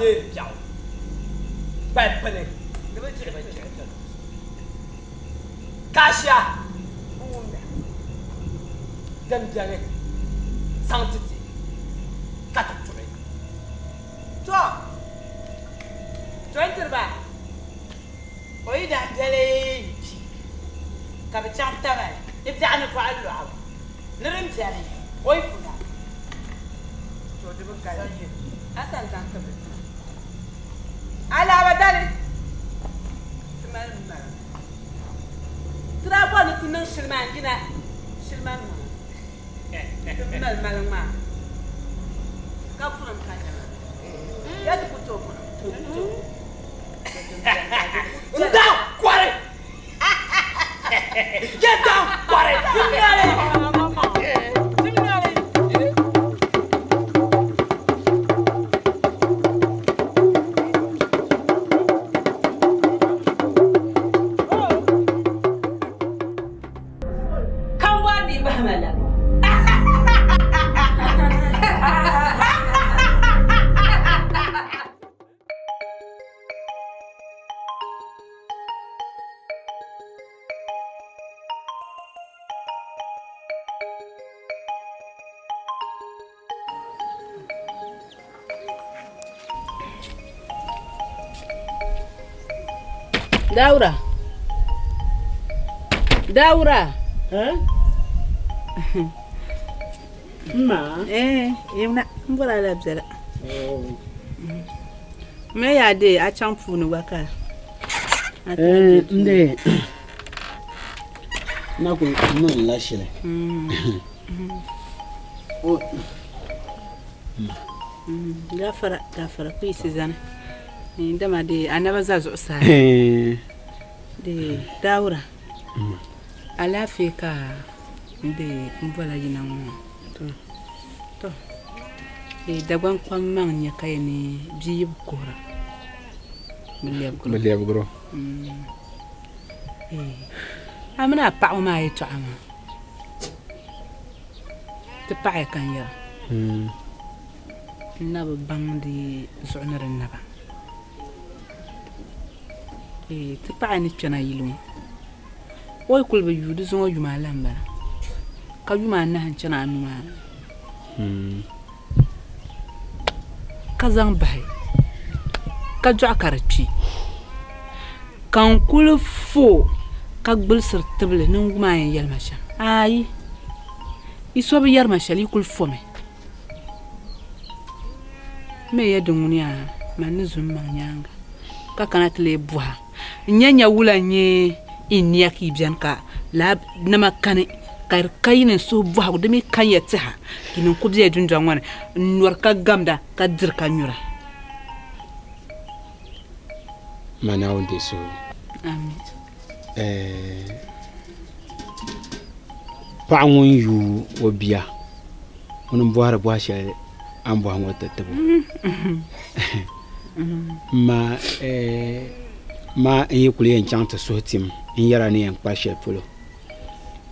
ne biao ba pane Kasia dem biane santiti katuture toi interba oyi da jale ka bi cham taga ibtani fa alwa nirin jale oyi kuna to de ba kai asan zan ka bi ala badali tumal mal trabo ni tunan shilman gina shilman tumal mal ma ka furan ka ya ta kuto down, quiet! Get down, quiet! Come on, Bahmala. Daura. Hein? Ma. Yemna mbura la bzela. Oh. Me ya de a champu no waka. Nde. Na ku mun lashile. Oh. Gafara ku isizana. Ndama de anaba zazo sa. De Daura. Alafi ka de mbola yina mo to e dagwan kwam man nya kay ni biyib kora Miliyab gro amna pa ma yi to ama te pa kan ya na bang di zu'nar naba te pa ni tana yilu oy kulbe yudu zongo yuma lamba ka yuma na hanchana anuma ka zang bai ka jo akarchi kan kul fo ka gbul sir table nin guma yan yel masha ai iso bi yar masha li kul fo me ya dungunya man zum ma nyanga ka kanat le buha nyanya wula nye inia ki bian ka lab nama kane kar kayine so buha de mi kanyete ha kinin ko biye dunja ngwane nwar ka gamda ka dir ka nyura mana wonde so amin pa won yu obia won buhara buasha an buha ngota tabo ma yi kuli en chanta so tim in yara ni en kwashe pulo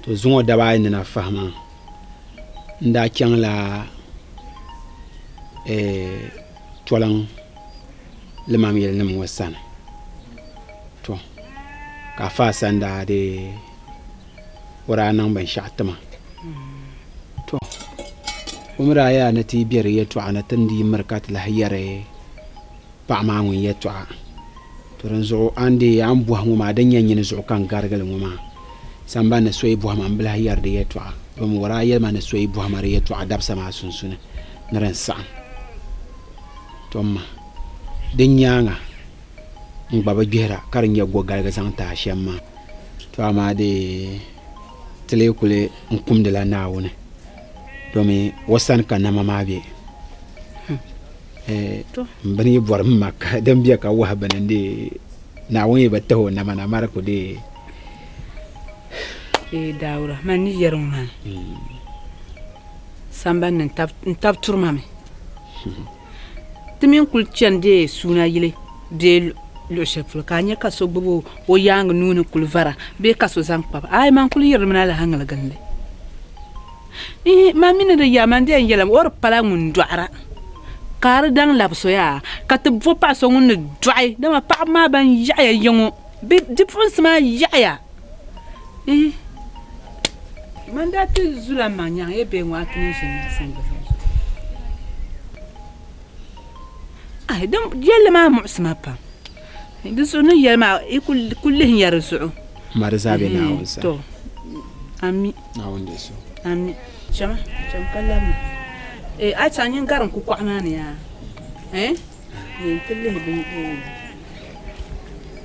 to zungo daba ni na fahma nda kyang la tolang le mam yel nem wasana to ka fa sanda de wara nan ban shatama to umra ya na ti biyar ya to ana tandi markat la hayare pa ma ngun ya to turan zo ande an buha nguma dan yanyin zo kan gargal nguma samba na soyi buha man bla yar de yeto bam wara yel man soyi buha mare yeto adab sama sunsune naran sa tomma den nyanga ngba gera karin ya go garga santa shemma to ama de tele kule nkum de la nawune domi wasan kan na mama be mbani bor makka dem biya ka wa banande na woni bataho na mana marko de Daura man ni yeruma samban nan tab turmame timin kulcen de suna yile de lo chef ka nya kaso bubu o yang nunu kulvara be kaso zang papa ay man kul yeruma la hangala gande ma min de yamande yelam or pala mun duara ka di daŋ labisi yaa ka ti bo paɣa so ŋun ni dɔɣi dama paɣaba maa ban yaɣaya yiŋɔ bipuɣinsi maa yaɣaya man daa ti zula ma nyaŋ ye bee ŋɔ a ti ni ʒini na sambili ai yɛlli maa muɣisima pam di zuɣu ni yɛli maa i ku lihi yɛri zuɣu mari zaabe naawun sa to ami naawun de so ami chama ka lamna a can yin garin ku kwaɣa maa ni yaa ti lihi bin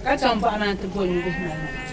ka can paɣa maa ti bo nyugu maa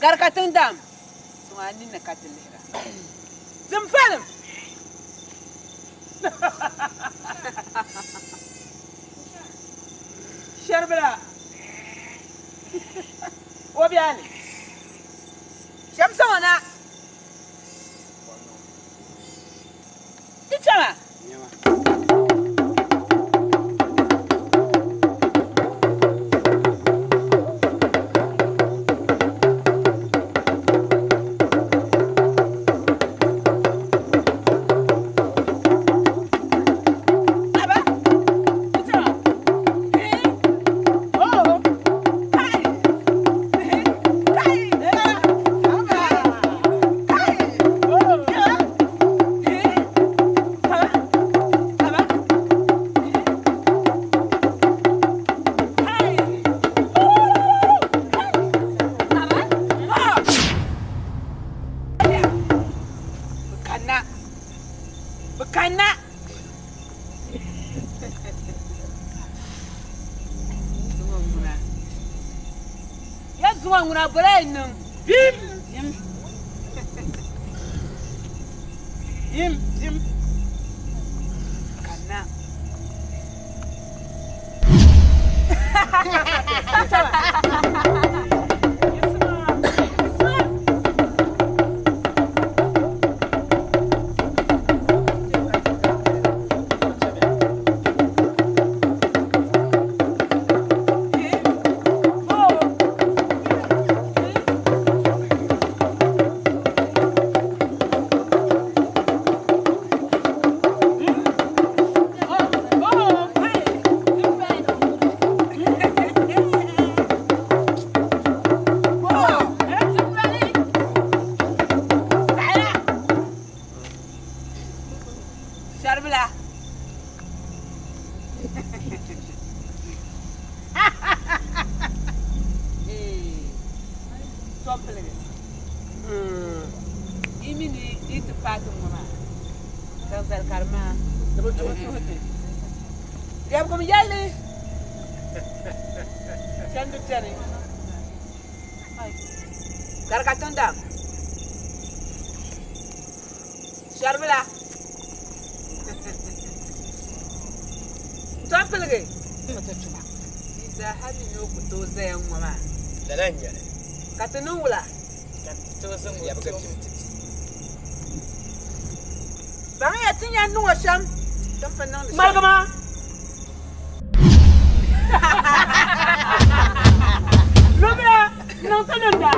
garkatun dam suwani na katin lihra zimfalim sharbala obiani shamsa wana ichama nguna bora inung yim kana garkatunda sharbila tompelge mata chuma isa hadi no kuto zayan mama dalanya katunula katuzo mu yabuga kimtiti Bang ya tinya nuwa sham. Dan fa nan. Malgama. Lobra, não tá não dá.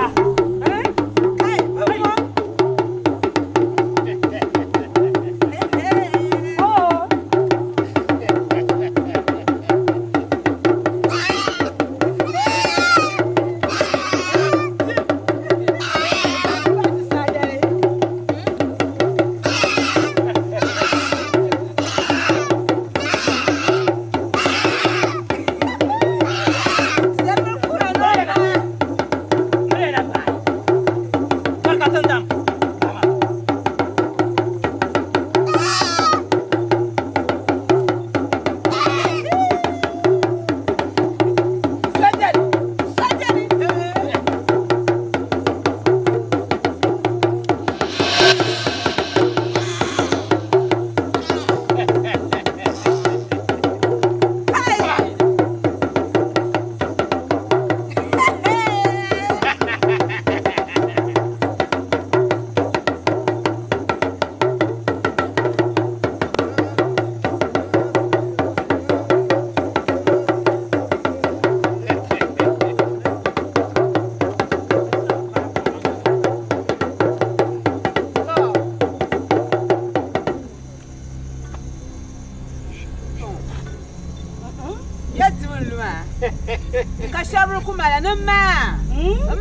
Kashabru kumala nama.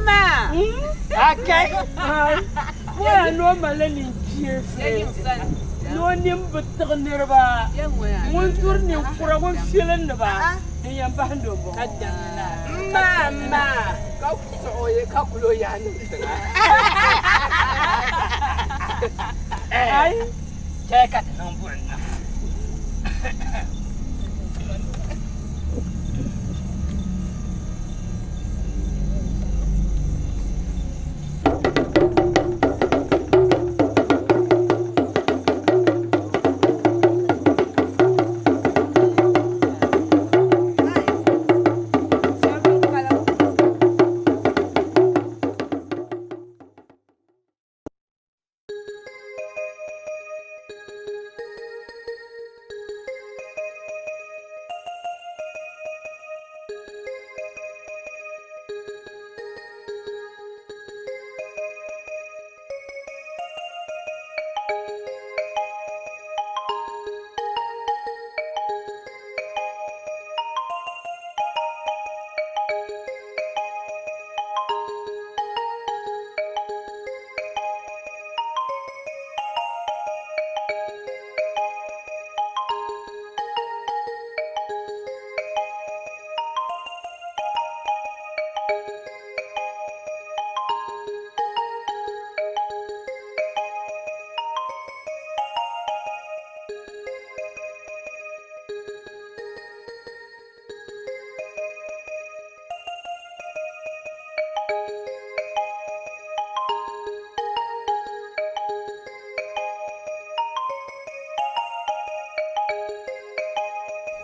Ma. Okay. Wa no malani jefe. No nim butnerba. Mun turni fura gon filan ba. Yan ba hando bo. Mama. Ka so oye ka kulo ya ni. Ai. Check it no buena.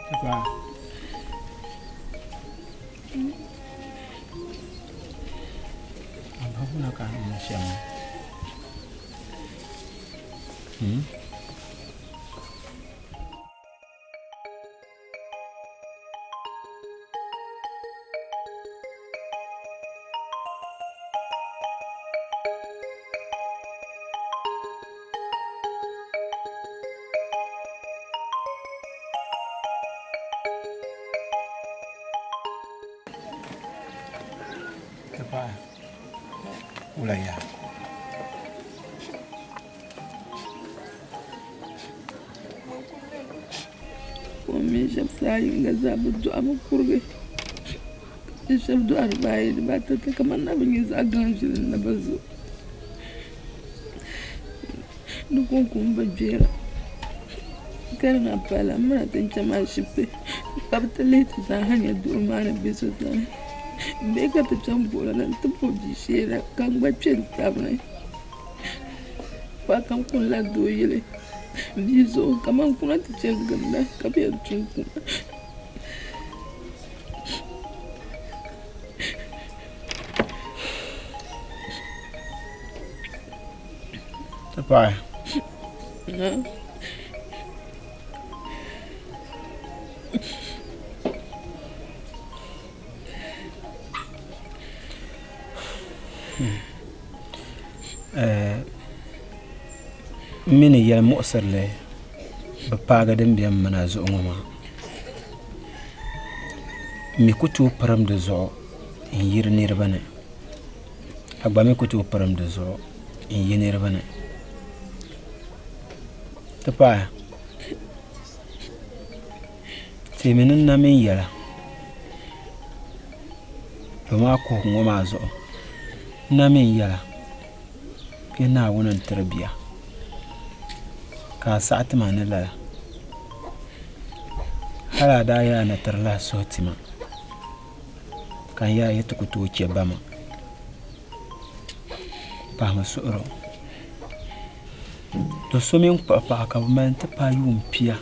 Papa. Ambapo na kama mshama. Papa. Ulaya. ومن شخص عين جذاب الدعاء مكروه الشاب دعاء رباعي بعد كمان نبي نزعجان شيء نبزو نكون كم بجيرة كان أبلا مرة تنجمع شبه قبل تزاهن يدور معنا بيسوتنا بيكا تجمبولا نتبو جيشيرا كان بچين تابني فكم كل دويلي Bizo kama kuna tichengana kabia chungu. Papa. mini yɛli muɣusirili bɛ paaga din biɛn mina zuɣu ŋɔ maa mi ku tooi pirim di zuɣu n yiri niriba ni a gba mi ku tooi pirim di zuɣu n yi niriba ni ti paaya tiimi ni na min yɛla bɛ maa kuhu ŋɔ maa zuɣu na min yɛla yɛ Naawuni n tiri bia ka a saɣi tima ni lala hali a daa yaa na tiri la suhu tima ka n yaa yɛ ti ku tooi chɛ ba ma pahimi suhuri do so min kpuɣi paɣa ka bɛ mali ti paai yuun pia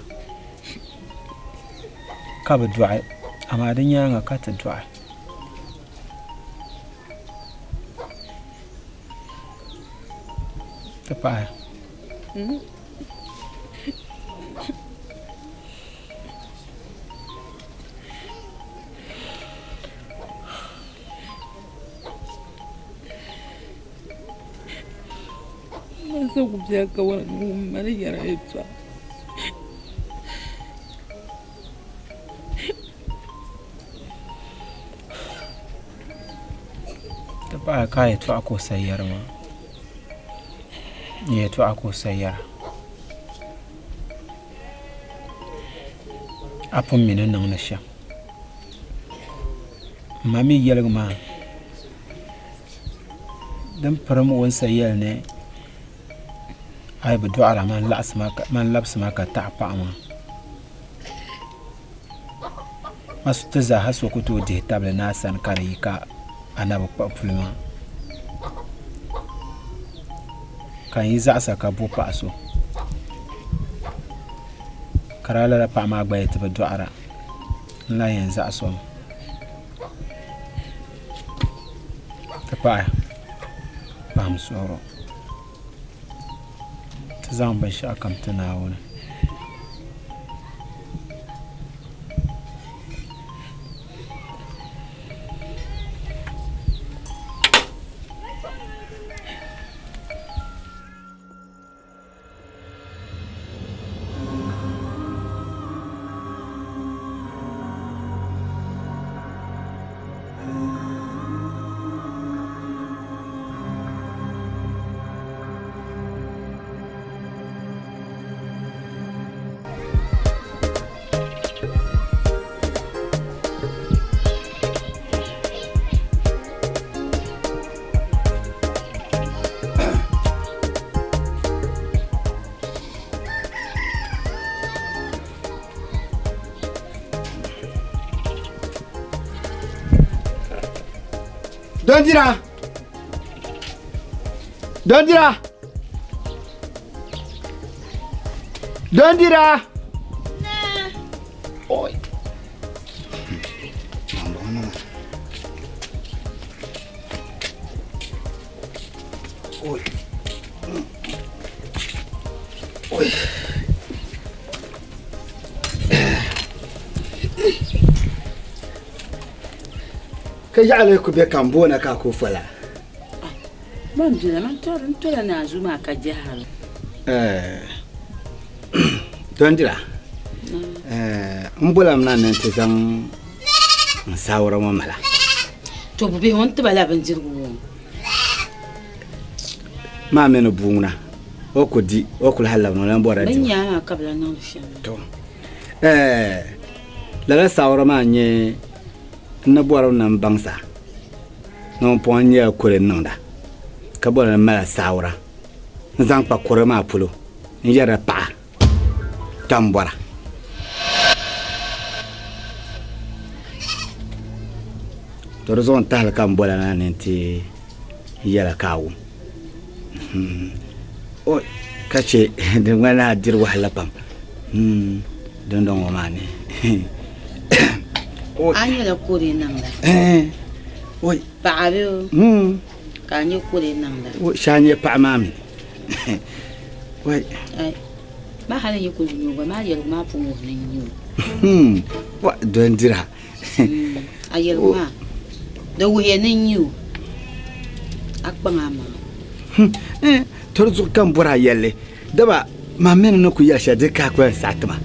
ka bɛ dɔɣi amaa di nyaaŋa ka ti dɔɣi ti paɣa Masa ku biya ka wani mana yara ita. ti paɣa ka yɛ tɔɣa ko sayyari maa yɛ tɔɣa ko sayyara a pun mi ni niŋ ni shɛm ma mi yɛligi maa din pirim wunsa yɛli ni ayi bɛ dɔɣira man labisima ka taɣi paɣa maa ma ti zaa ha so ku tooi dihi tabili ni a sani ka di yi ka a na bi kpuɣi puli maa ka n yi zaɣisa ka bo paɣa so ka daa lala paɣa maa gba yɛ ti bi dɔɣira n la yɛn zaɣiso mi ti paɣa pahim suhuri ti zaŋ binshɛɣu kam ti Naawuni Dondira! Dondira! Dondira! Oi. Oi. Oi. Ka yaɣali ku be kan boona ka ku fola man bila man tola na zuma ka jahal Dondira mbolam na nan ti zaŋ n sawra mo mala to bu be won to bala ban jirgu ma meno buuna o ko di o kul halla no lan bora di ban ya ka bala no shi to la sawra ma nye na bɔra nan baŋsa non pon nyɛ kure niŋda ka bɔra mala saawra n zaŋ kpa kure maa polo n yɛra paɣa tam bɔra to di zuɣu n tahali ka n bɔla na ni ti yɛla ka a wum o ka che di ŋmana a diri wahala pam dundɔŋ ŋɔ maa ni anya la kore nang la oi paɣabe ka anya kore nang la o shanye paɣa mami oi ai ma hala yi ku nyugo ma yel ma pu mo nan nyu wa Dondira ayel ma da wuye nan nyu akpa ma Torzu kan bura yalle daba ma men no ku yasha de ka ko satma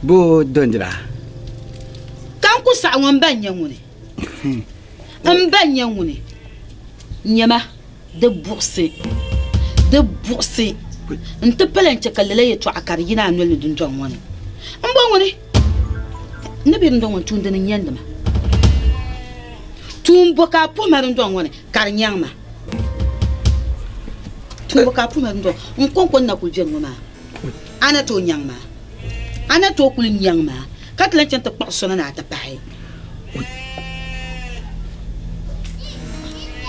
bo dondira kan ku sa won ban yan woni an ban yan woni nyama de bourse nta palanche kalala ya to akar yina nol dun don woni an bon woni nabi ndon won tun den yanda ma tun boka po ma ndon woni kar nyama tun boka po ma ndon kon na ku jen ma ana to nyama ana to kul nyama katlan chanta pasona na ta pai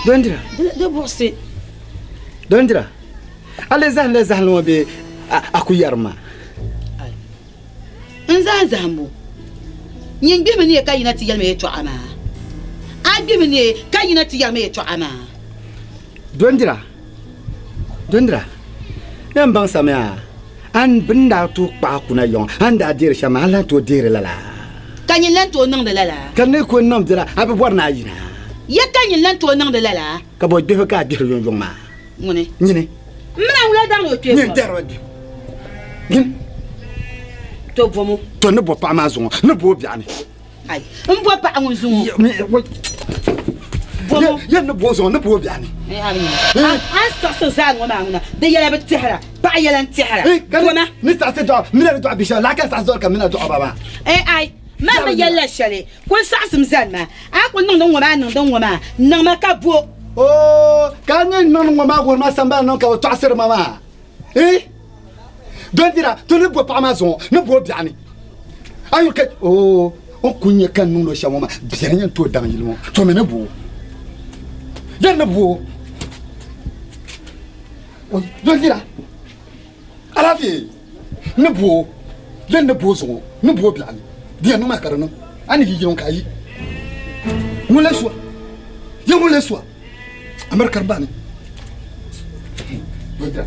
dondira de bourse dondira ale zahlan lo be akuyarma nza zambo nyin bi mene ka yina ti yalme to ama a bi mene ka yina ti yalme to ama dondira yan bang samya an binda to pa kuna yon anda dir shama lan to dir lala kan yin lan to nang de lala kan ne ko nam dira abu borna yina ya kan yin lan to nang de lala ka bo be ka dir yon ma ngone nyine mna wala dang o tue ni dero di gin to bomo to ne bo pa ma zo ne bo biane ai mbo pa anwo zo bomo ya ne bo zo ne bo biane an sa za ngoma ngona de yala betihra ba yala ntihra gona ni sa se do mina do abisha la ka sa zo ka mina do baba ai ma ba yala shale kun sa sim zanma a kun non ngoma non don ngoma nan ma ka bo oh kan ni non ngoma ko ma samba non ka to asir mama dondira to ne bo pa ma zo ne bo biane ayo ka oh on kunye kan nuno shamoma bianya to dan yilmo to me ne bo ya ne bo o dondira alafi ne bo ya ne bo zo ne bo biane dia no makarano ani gijon kai mule so ya mule so amar karbani dondira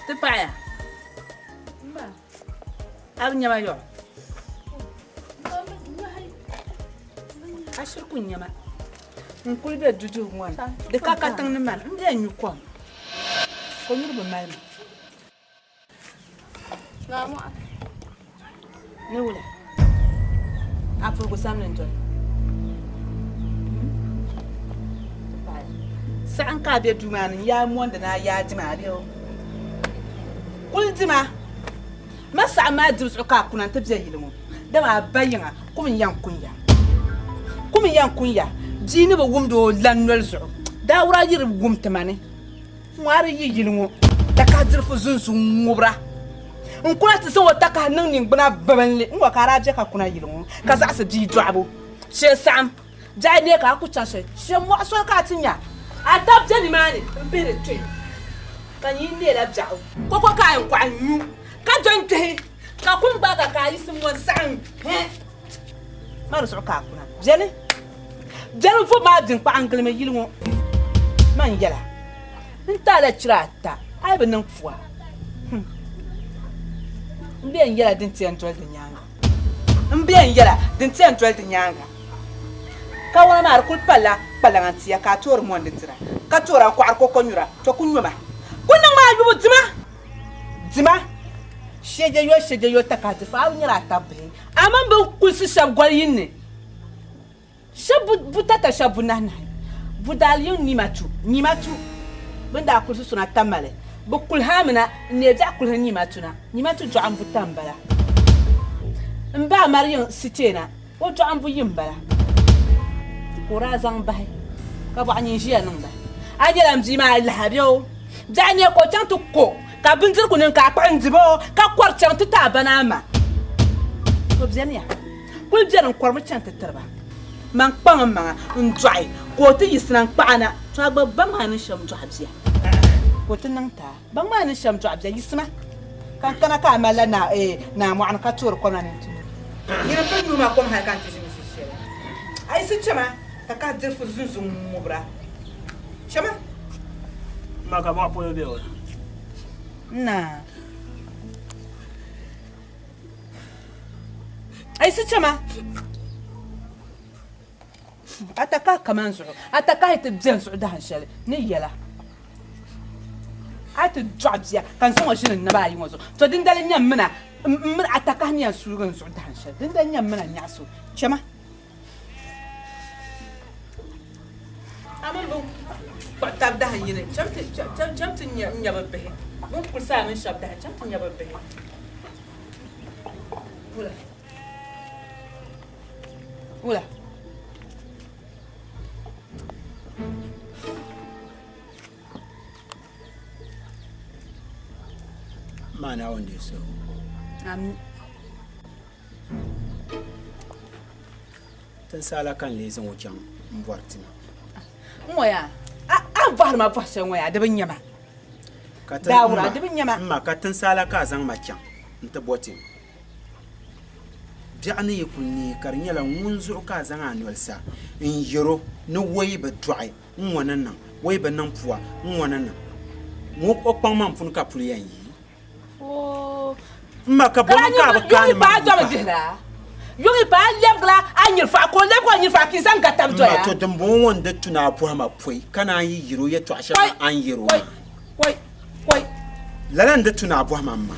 Tupaya. Ab nyama yo. Ashir kun nyama. Nkul be dudu ngwan. De kaka tang ni man. Mbe nyu kom. Ko nyur be mal. Namu. Ne wala. Afu ko samlen ton. San ka be dumanin ya mu wanda na ya jima biyo. Ultima masa ma dirsu ka kunan tabje yilmu da ma bayina kumin yankunya jini ba wumdo lanwal zu da wura yir wumta mane ngwari yilmu da ka dirfu zunsu ngubra nkuna ta so wata ka nan nin bana babanle ngwa kara je ka kuna yilmu ka za su bi dwabo she sam jai ne ka ku chashe she mo so ka tinya adab je ni mane mbere twe kan yi ne la jaw ko ka en kwa nyu ka jonte ka kun ba ka yi sun wan san maru so ka kuna jene fo ma din pa angle me yilmo man yala nta la chirata ai ban nan fuwa mbiyan yala din tiyan tol din yanga mbiyan yala din tiyan tol din yanga ka wona mar kul pala ngantiya ka tor mo ndira ka tora ko ar ko konyura to kunyuma kunna ma yubu dima sheje yo takati fa nyira tabbe amman be kulsi shab gwal yinne shabu butata shabu nana budal yin nimatu bunda kulsi suna tamale bu kul hamina ne ja kul nimatu jo am butambala mba mariyon sitena o to an bu yimbala ko ra zang bai ka ba ni jiya nan ba a je lam ji ma lahabyo da ne ko tan to ko ka bindir kunin ka kwan jibo ka kwarcan ta bana ma ko biyan ya ko biyan kwarmu can ta tarba man kpang ma ndwai ko ti yisnan kpana to agba bama ni sham dwabia ko ti nan ta bama ni sham dwabia yisma kan kana ka mala na na mu an ka tur ko nan ti yira kan nu ma kom ha kan ti jimi shi ai si chama ka dir fu zunzun mu bra chama ma ka ba po be o na ai si chama ataka kaman zuwa ataka ita biyan zuwa da hanshali ni yala ata jobs ya kan san wa shinin na ba yi wazo to din dalin yan muna mun ataka hanyar su gan zuwa da hanshali din dalin yan muna nya so chema aman bu ba tab da hanyar chamtin nya babbe mun kursa min shab da chamtin nya babbe Ula mana wanda so tan sala kan le zan wajen mvartina moya an var ma fashe moya da bin yama dawura da bin yama amma ka tan sala ka zan macan nta botin bi'ani yikulni karnyala ngunzu ka zan anwalsa in yiro ni wayi ba dwai nwanan nan wayi ba nan puwa nwanan nan mu kokpan man fun ka puliyan yi ma ka bon ka ba kan ma yogi ba lebla anyir fa ko le ko anyir fa ki san gatab to ya ma to dambon wanda tuna puwa ma pui kana yi yiro ya to asha an yiro koi lalan da tuna puwa mamma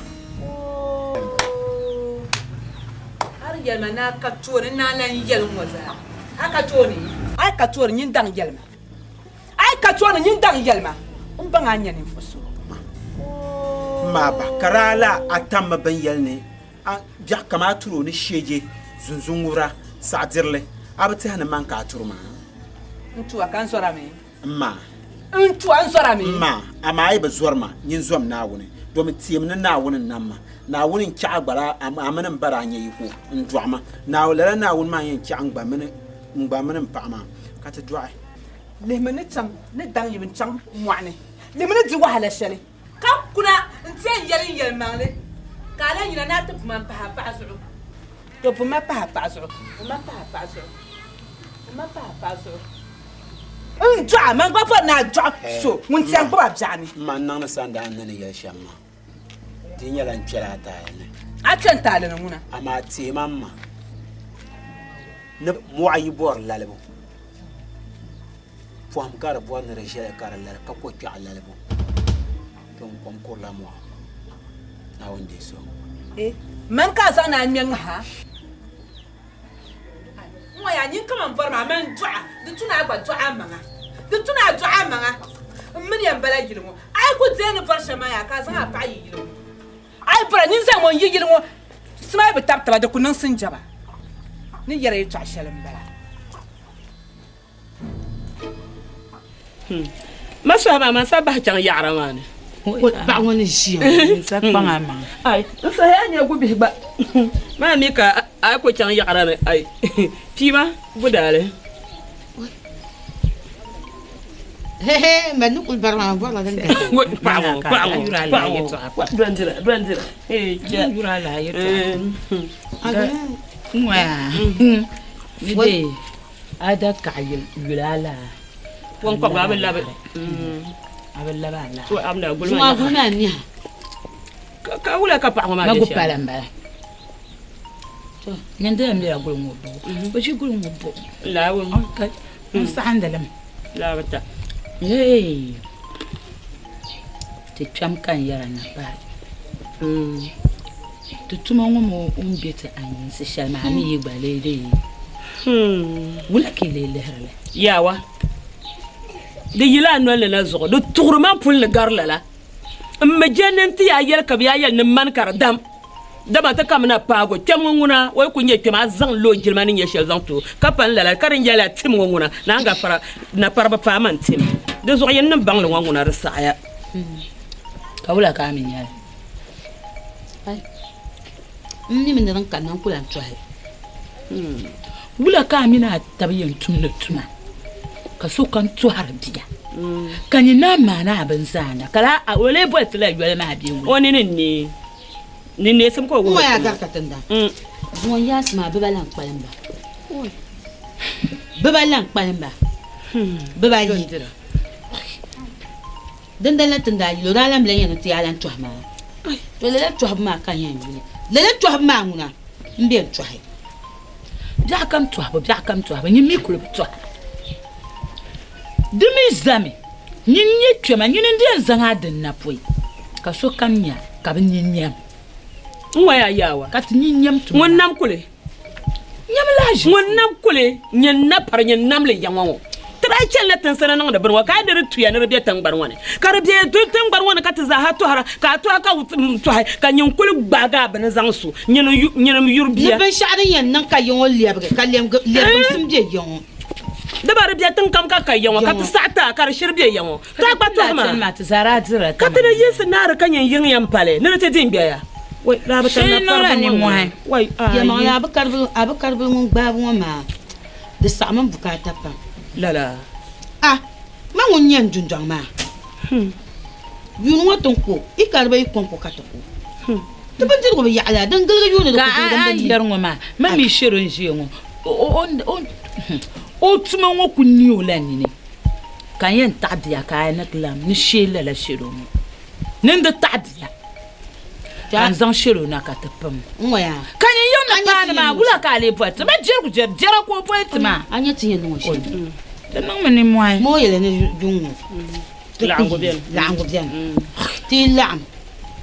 yelma na ka tuori na lan yelmo za aka tuori ai ka tuori nyin dang yelma ai ka tuori nyin dang yelma ba nga nyane fuso ma ba karala atam ban yelne a biya kama turo ni sheje zunzungura sadirle abata hana man ka turma ntu akan sora me ma ntu an sora me ma ama ai ba zuwarma nyin zuwam na wuni domin tiyem na wunin nan ma na wunin ki agbara amanin bara anya yi ko ndwama na wala na wun ma yin ki angba mini pa ma ka ta dwai le mini cham ne dang yibin cham mwane le mini di wahala shali ka kuna ntiyan yelin yel mangle ka la yina na ta man pa pa zu to puma pa pa zu njwa man gba fa na jwa so mun tiyan gba bjani man nan na sanda an nan ya shamma tin yalan kira ta ne a can ta da muna amma te mamma ne mu ayi bor lalabo fo kar bo na rejele kar lal ka ko kya lalabo don kom ko la mo na wonde so man ka san na nyen ha mo ya nyin kama forma man dua de tuna agba dua manga min yan bala gilmo ai ko zeni farsha ma ya ka san a pa yi gilmo ai pra nin san mo yi gilmo smai be tap taba de kunan sun jaba ni yare ta shalin bala masa ba man sa ba chan yara man ba woni shi sa panga ma ai sa ya nya gubi ba ma mi ka ai ko chan yara ne ai pima budale mais nous on va voir la vérité. Brandira. Yura la yeto. Nide ada kayil yulala. Won ko ba bella ba. Abella ba la. To amna gulma. Moi guna ni. Ka wula ka pa ma ma gupala mbala. To nyande am ya gulmo bo. Ba shi gulmo bo. La won. Okay. Sa handalam. La bata. Hey. Te twam kan yara na ba. Tutuma ngomo umbete anyin se shama mi yigbale de. Wula kile le harale. Yawa. De yila no le na zo. Do tourment pour le gar la. Me jenen ti ya yel ka biya yel ne man kar dam. daba ta kamna pago temunguna way ku nyeke ma zang lo jilmani nye shel zang to kapan la karin yala timunguna na nga fara na parba pa man tim de zo yen nan bang lo nguna resaya kawula ka min ya ai ni min nan kan nan kula tsohe wula ka mina tabiyin tunna tuma ka so kan tsohar biya kan ni na mana abin sana kala a wole bol tla yole ma bi woni ni ne sam ko go mo ya ga katanda mo yasma bebalan kpalimba bebalan kpalimba bebayi dendala tanda yilo dalam len yana ti alan tuhma to le tuhma kan yan yule le tuhma nguna mbe tuhe ja kam tuhba ni mi kulu tuhe dumi zame ni twema ni ndi zanga den na poi ka so kamnya ka bin nyam waya yawa ka tin nyam tu wonnam kule nyam laji wonnam kule nyen na par nyen nam le yanwo tra chelle tan sana nan da barwa ka da tuya na rabiya tan barwane ka rabiya tan barwane ka ta za ha to hara ka to ka to ha ka nyen kule gbaga ban zang su nyen yurbiya ne ban sha'anin yan nan ka yon liyabe ka lem sim je yon da ba rabiya tan kam ka kai yanwo ka ta sata ka shirbiya yanwo ta ba to ma ta zara dira ka ta yin sinar kan yin yan pale ne ta din biya wai la ba tan na par ni mo hai wai ya ma ya abakar mun babu ma da saman bukata pa lala ma ngun nyen junjang ma yun waton ko ikar bai kon ko katako to ban dir ko ya ala dan galga yun da ko dan yar ngoma ma mi shirin shi ngo o tuma ngo ku ni o lani ne kan yan tadiya ka na klam ni shela la shiro mo nin da tadiya kan zan shiro na ka tapam ngoya kan yan na pa ma bula ka le pot ma jer ku jer ko pot ma anya tiye no shi dan man ni moy mo yele ne jungu lango bien ti lam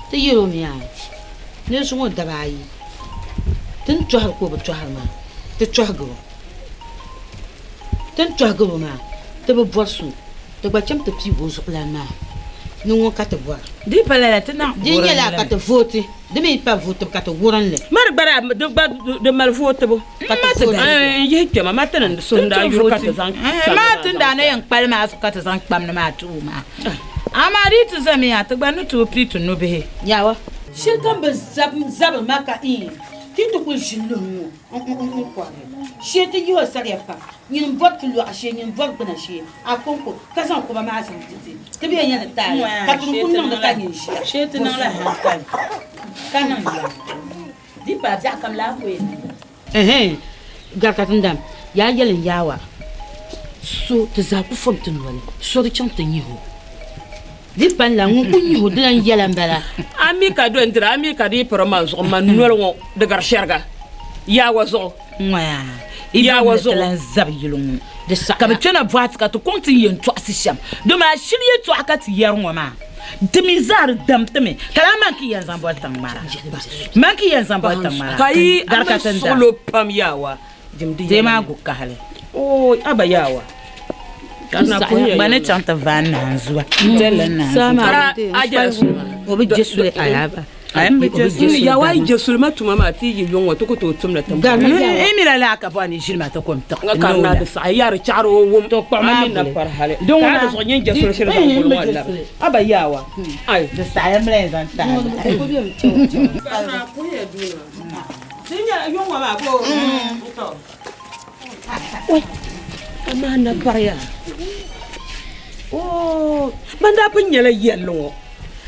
ti yoro mi ya ne so mo dabayi tin to har ko ba to har ma ti to go tin to go ma te ba borsu te ba cham te pi bo so plan ma no ka te bor di pala la tin na di nyela ka te vote de me pa vote ka te woran le mar bara de mal vote bo ka te ye ke ma tan so nda yuro ka te zan ma tin da ne yan pal ma ka te zan pam na ma tu ma amari tu zami ya te ba no tu pri tu no be yawa shetan ba zab maka in ti to ko shillo on ko shete yo sare pa yin bot lu a she yin bot bana she a konko ka san ko ba ma san titi te bi yan ta ka tu kun nan da kan yin she shete nan la han kan kanan ya di ba ja kam la ko garka tundam ya yelin yawa so te za ku fom tun wala so de chante ni ho di pan la ngun kunyi ho dan yelan bala ami ka do ndira ami ka di promo zo manuel ngo de gar sherga ya wazo ngoya ya wazo lan zab yulun de sa ka betena voit ka to konti yen to asisham de ma shirye to akati yer ngoma demizar damteme kala man ki yan zambo tangmara man ki yan zambo tangmara kai garka tanda solo pam yawa jimdi jema gukka hale o aba yawa kana ko bane chanta van nanzua telen na sama aja obi jesu ayaba ayam bi jesu ya wai jesu ma tuma ma ti yi yonwa to ko to tumna tam emira la ka bani shilma to kom ta kana da sa yar charo wom to amin na par hale don ka so nyen jesu shirma ko wala aba yawa ai da sa ayam le zan ta ko bi mu kana ko ye duna tinya yonwa ma ko to oi amana parya oh banda punyela yello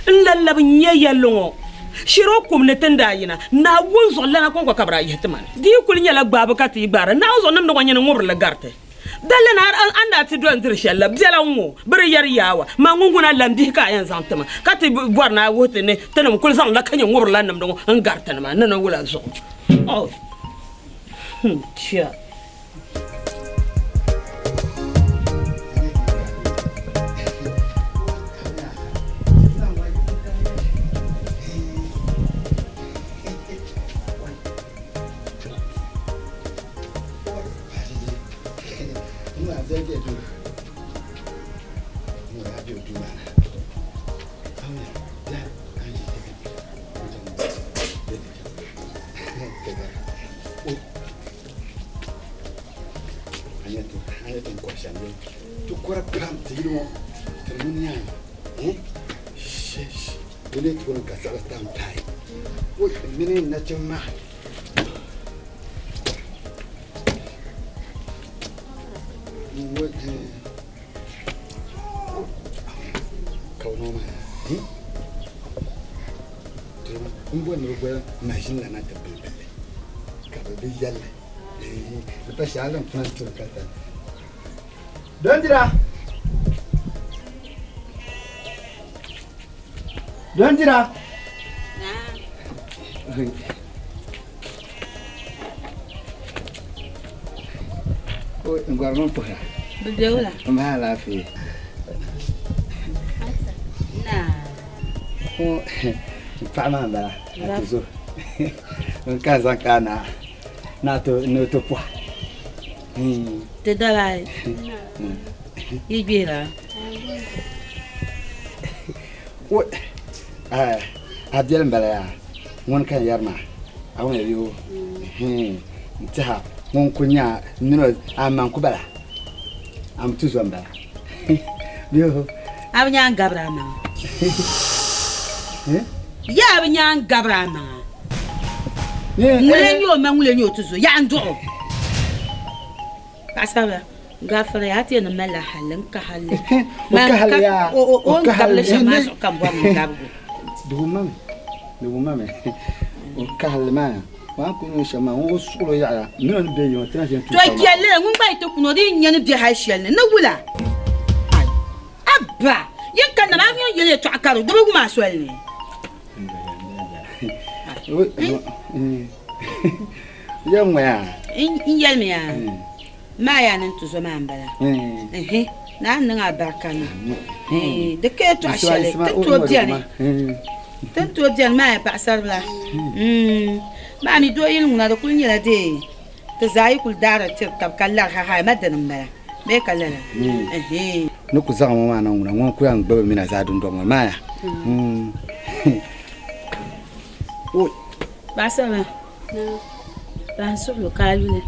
lalla bunya yello shiro kumne tanda yina na wonzo lana konko kabra yetman di kulinya la babu kati bara na zo nam no wanyana ngobr la garte dalle na anda ti do ndir shella bjela ngo bre yar yawa ma ngunguna landi ka yan zantama kati bor na wote ne tanam kul san la kanya ngobr la nam do ngarte na ma nana wula zo oh tia Hanya tu kuashan dia. Tu kora pam tiru. Termunya. Shesh. Ini tu nak kasar stam tai. Woi, ini nak cuma. Woi. Kau nama. Buat berbuat macam mana terberbeda. Kalau dia jalan, lepas jalan pun tu kata. Danjira. Oh, enggak orang apa? Beliau lah. Malah fi. Nah. Oh, tak mana dah. Tu. Casa kana. Nato puah. Tidak lah. Ibu lah. Oh, adian bala ya. Ngon kan yarma. Awon yo. Taha. Ngon kunya nino amman kubala. Am tuzo mbala. Yo. Abnya gabrama. Ya abnya gabrama. Mulenyo tuzo ya ndo. Kasaba. Gafara ya tiene mala halin ka halin. Ka ya. O kabla shama so kan bwa ngabu. Dubu mame. O ka halma. Wa kunu shama o sulo ya. Nino be yo transition. To kele ngun ba ito kuno di nyane bi ha shel ne wula. Ai. Abba, yin kan na mi yele to akaru dubu ma so el ne. Yang ya. In yel me ya. Ma ya nan tuzo ma mbala. Na nan abarkana. De ke to shele, to diane. Tanto diane ma pa sarla. Ma mi do yin nguna da kulnya la de. Ta zai kul dara tir tab kala ha madan mbala. Me kala. No ku zama ma nan nguna ngon ku yan gbe mi na za dun do ma ya. Oh, Basama. Banso local ne.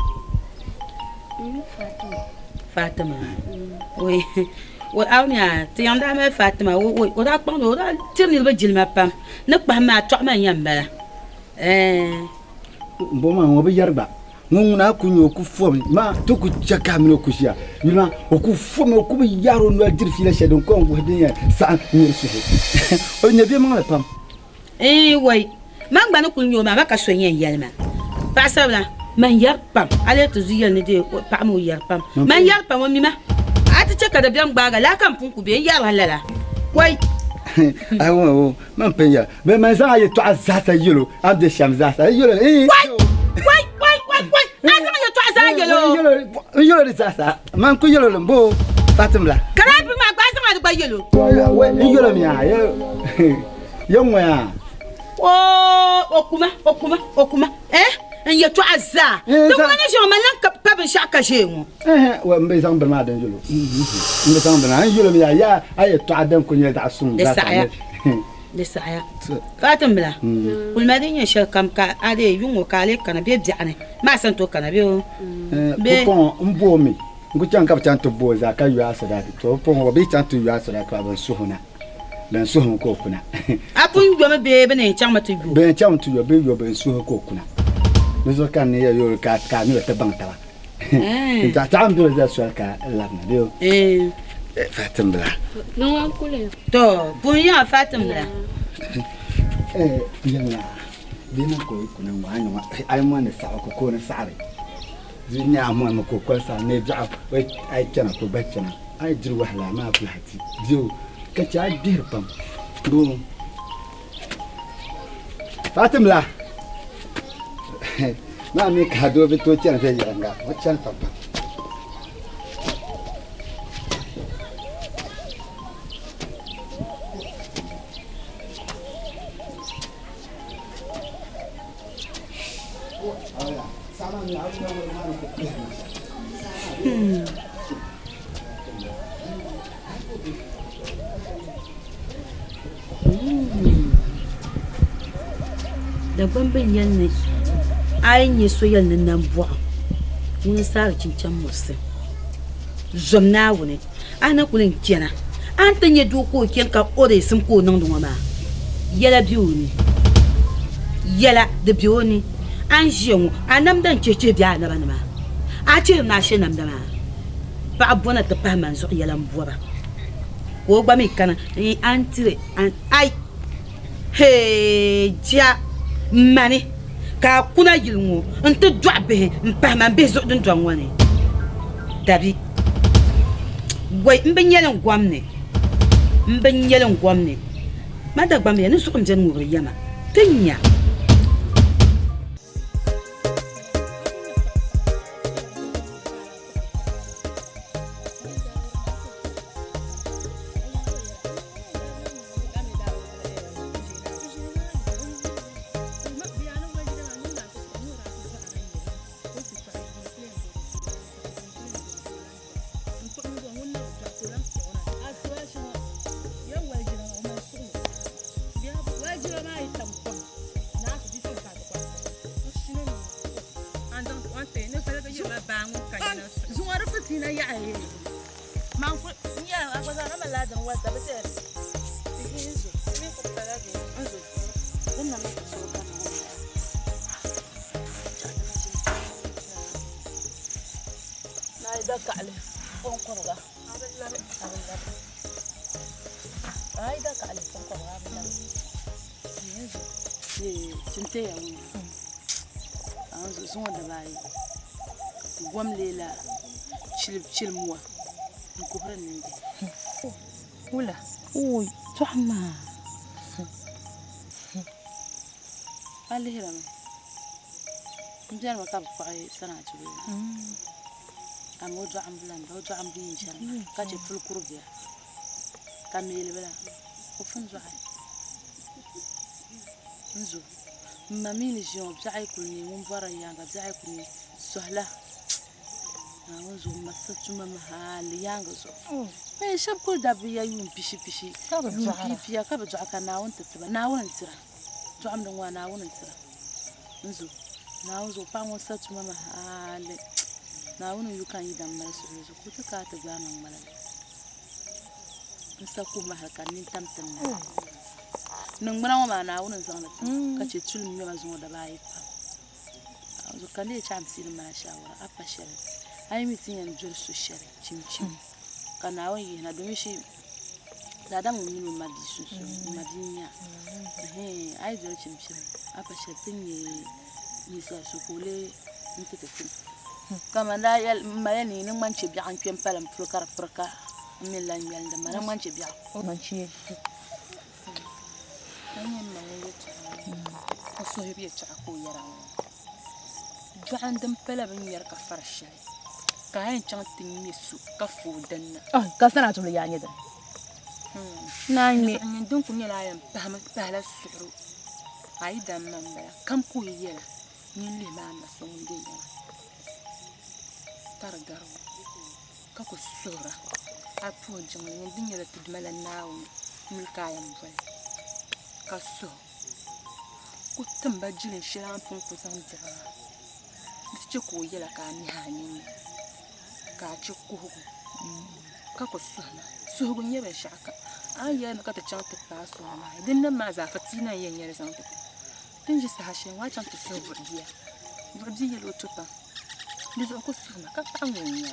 Fatima. Oui. Wo awnya ti yanda ma Fatima wo da kpon wo da tirni ba jilma pam. Ne kpa ma to ma yamba. Mbo ma wo bi yarba. Nguna ku nyo ku fom ma to ku chaka mi ku sia. Yima o ku fom o ku bi yaro no dir fi la shedon ko ngo de sa ni su he. O nya bi ma pam. Wai. Man gba no ku nyo ma ka so yen yelma. Basama. Man yar pam ale to ziyel ne de pa mo yar pam man yar pam mi ma ati cheka da bian gbaga la kan pun ku be yar halala wai ai wo man penya be man sa ye to azata yelo am de sham zata yelo wai azama ye to azata yelo de zata man ku yelo mbo Fatima karabi ma gba azama de gba yelo wai yelo mi ya yo mo ya okuma en ye to azza to ko ne jo man nan ka bin shaka shemu wa mbe zang berma dan jolo mbe zang berma yolo ya ay to adam ko ne da sun da saya Fatima kul madin ya kam ka ade yungo kale kana be biane ma san to kana be pon mbo mi ngu chan ka chan to boza ka yu asada to pon wo be chan to yu asada ka ban suhuna ben suhun ko kuna apun gbo me be ne chan ma to yu ben chan to yu be yu ben suhun ko kuna Nous avons eu le cas nous était banque là. Tu as entendu les sur ka la radio. Fatima. Non on coule. To, pour ya Fatima. Yana. Dina ko kuna ngwana ai mo ne sa ko ne sare. Zinya mo ma ko sa ne ja wai ai kana ko baccana. Ai jir wahla ma ku hati. Jiu ka ta dir pam. Do. Fatima. Mami kado betul cina saya enggak, macam apa? Da bambin yanne ai ne so yan nan buwa mun sare cincan musu zomna woni ana kulin kena an tanye do ko ken ka ore sim ko nan dum ma yala biuni yala de biuni an jiyo anam dan cece biya na banama a ce na she nam dama ba abuna ta pa man zo yala mbuwa ko gba mi kana an tire an ai he ja mani ka kuna yilngo nta dwa be mpa man be zo dun dwan wani dabi wai mbin yelen gwamne mada gwamne ni sukum jen ngubri yama tinya Lela chilmwa nkubra ninde wala oy tuhma ali hirame mjan wa kab fay sana tuwe am wajja am blan wajja am bi inshallah ka ci ful kurbiya kamele bala o fun zaay nzo mamini jion bjaay kulni mum bara yanga bjaay kulni sohla Azo masatuma mahali yanga zo. Me shab ko dabiya yum pishi. Yum pipiya ka bajo aka na won tatiba na won sira. Jo am dan wa na won sira. Nzo na won zo pa won satuma mahali. Na won yu kan yidan mai so zo ko ta ka ta ganan malal. Nsa ko mahaka nin tamtam na. Nung mana ma na won zan na ka ce tulmi ma zo da bai pa. Azo kan ne cham sir ma shawara apa shari. Ai mitin yan jur su shari cimcim kana wani na domin shi da da mun yi madi su madinya ai jur cimcim apa shatin ni sa su kule ni ta tafi kama da yal mayani ni man ce bi an kwen palam furka min lan yal da man man ce bi man ce dan man ya ta so yi ta ko yara ba an dan palam yar ka farsha kayan can tinye su ka fudanna ka sana tulu ya nyeda na ni ndun kunya la yan pahla suru ai dan nan da kam ku yela nyin le ma na so ngi ya tar garo ka ko sura a fu jin nyin din yela tudmala nawo mul kayan bal ka so ku tamba jilin shiran fun ku san jira ce ko yela ka ni hanin ka ci kuhu ka ko suhu nyebe shaka aya na ka ta chanta ta so ma din nan ma za fatina yen yare san ta din ji sa hashe wa chanta so burdiya lo tupa dizo ko su ma ka ta ngonya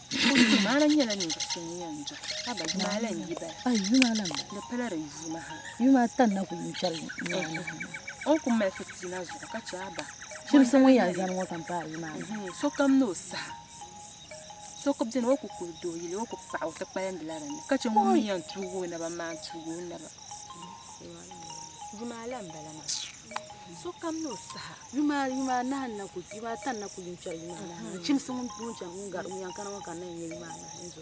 ko su ma ran yana ni sun yanja aba ma lan yi ba ai yuma lan da falara yuma ha yuma tan na ku char on ko ma fatina zo ka ci aba shim sun waya zan wa kan pa yuma so kam no sa so ko bzen wo ko do yile wo ko pa o ta payan de la ran ka ci mo mi yan tugo na ba ma tugo na ba juma lam bala ma so kam no sa yuma na na ku yuma tan na ku char yuma shim sun dun chan ngar yan kana wa kan ne yuma na enzo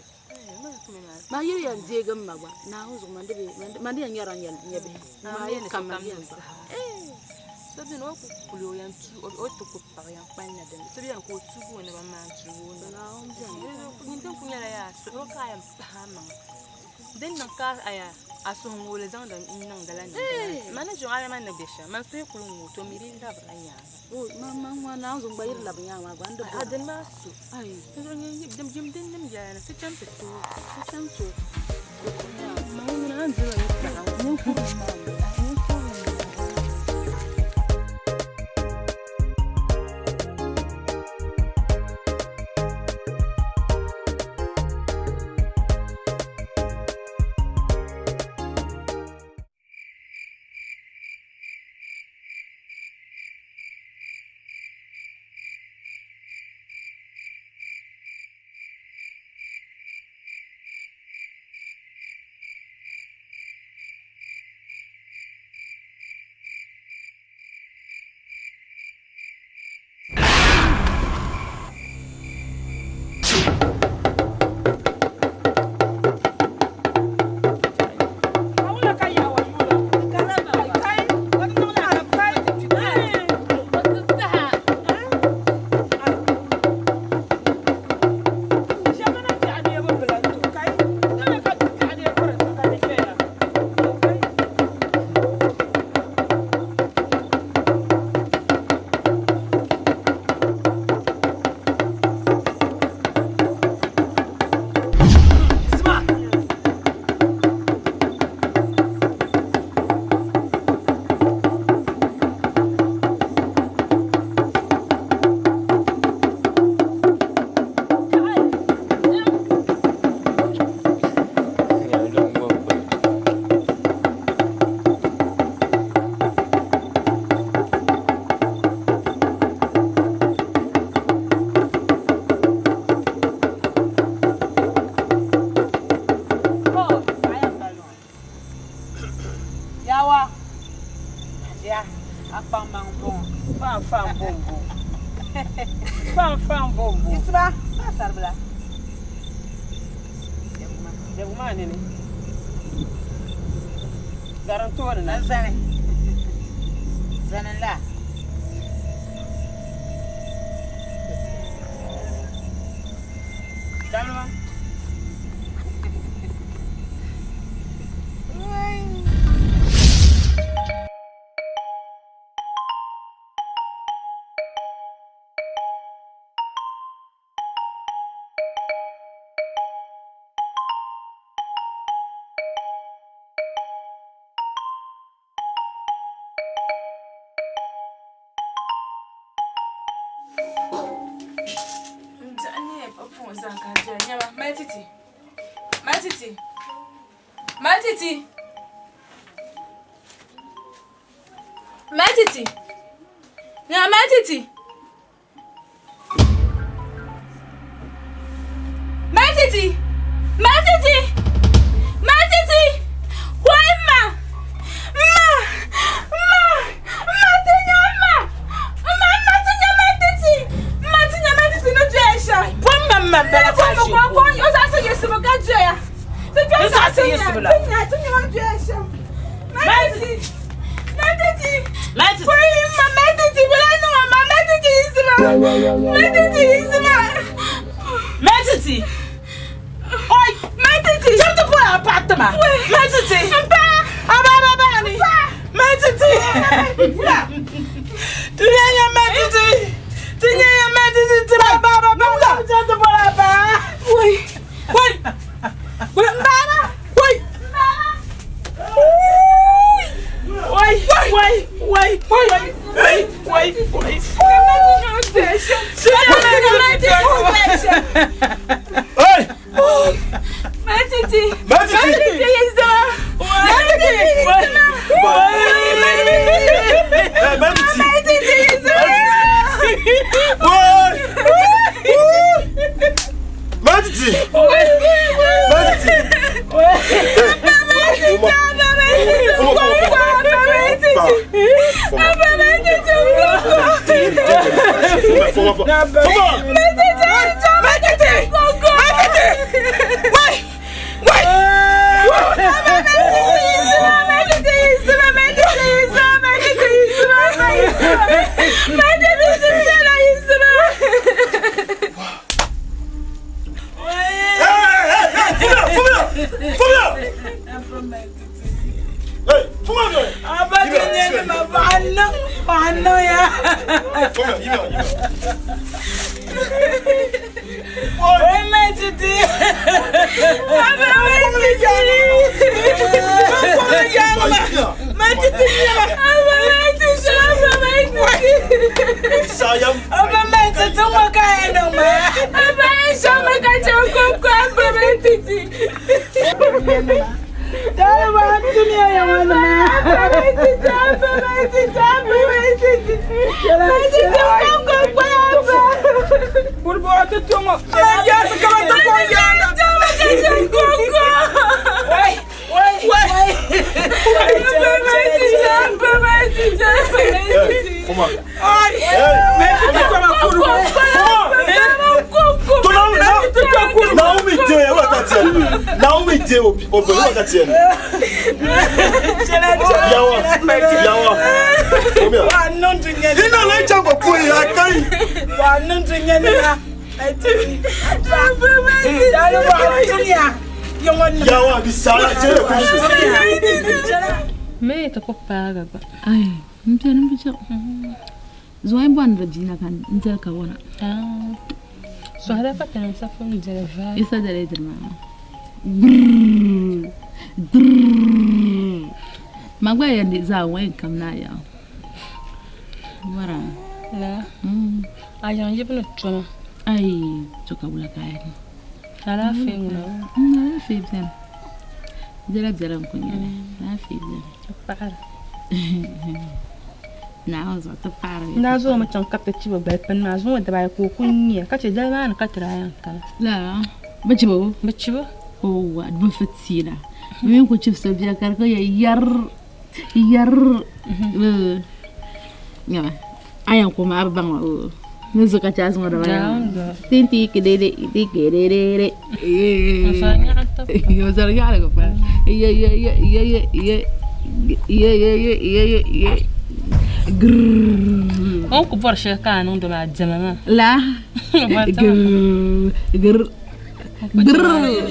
ma yiri yan je gam magba na hu zo mande yan yaran yan yabe ma yan kam yan sa so bin o kulo yan tu o to ko pa yan pan na den so bien ko tugo na ba ma tugo na on jan ni den kunya ya so ka yan pa ma den na ka aya asungu le zanga nangala ni mana jongale man na besha man sai kulun to miri da branya o mama wana zo bayir la banya wa gwanda adan ba su ai to ne jim din ya na ta champe to ma mun an zira ya mun ku Hey, fuma me. Abadinye ma bano ya. Fuma, yima. Oi, Metiti. Sayang. Naomi de obo wakati ene. Yawa. Wa nontunye. Ina le chango pui akai. Wa nontunye na. Yawa bisala jere kusu. Me ta ko paga ba. Ai, mpia. Zoe bwan rabina kan ntel ka wona. So hada pa tan sa fo ndele va. Isa dele dirma. Magwa ya ndiza wen kam na ya. Wara. La. Ayan yebno tuma. Ai, toka bula kai. Ala fe ngona. Na fe bien. Jara mkunya. Na fe bien. Para. Na zo ta para. Na zo ma can kapta ci babal pen na zo da bai ko kunya kace da ma na katra yan kala. La. Bachibo. Oh, what buffetsina. Min ko chief so biya kar ko yar. Ngama. Ayan ko ma abang o. Nuzo ka chas mo dawa. Tinti kedede. Masanya atap. Yo zarga ko pa. Iya. On ko por shaka non do ma jamama. La.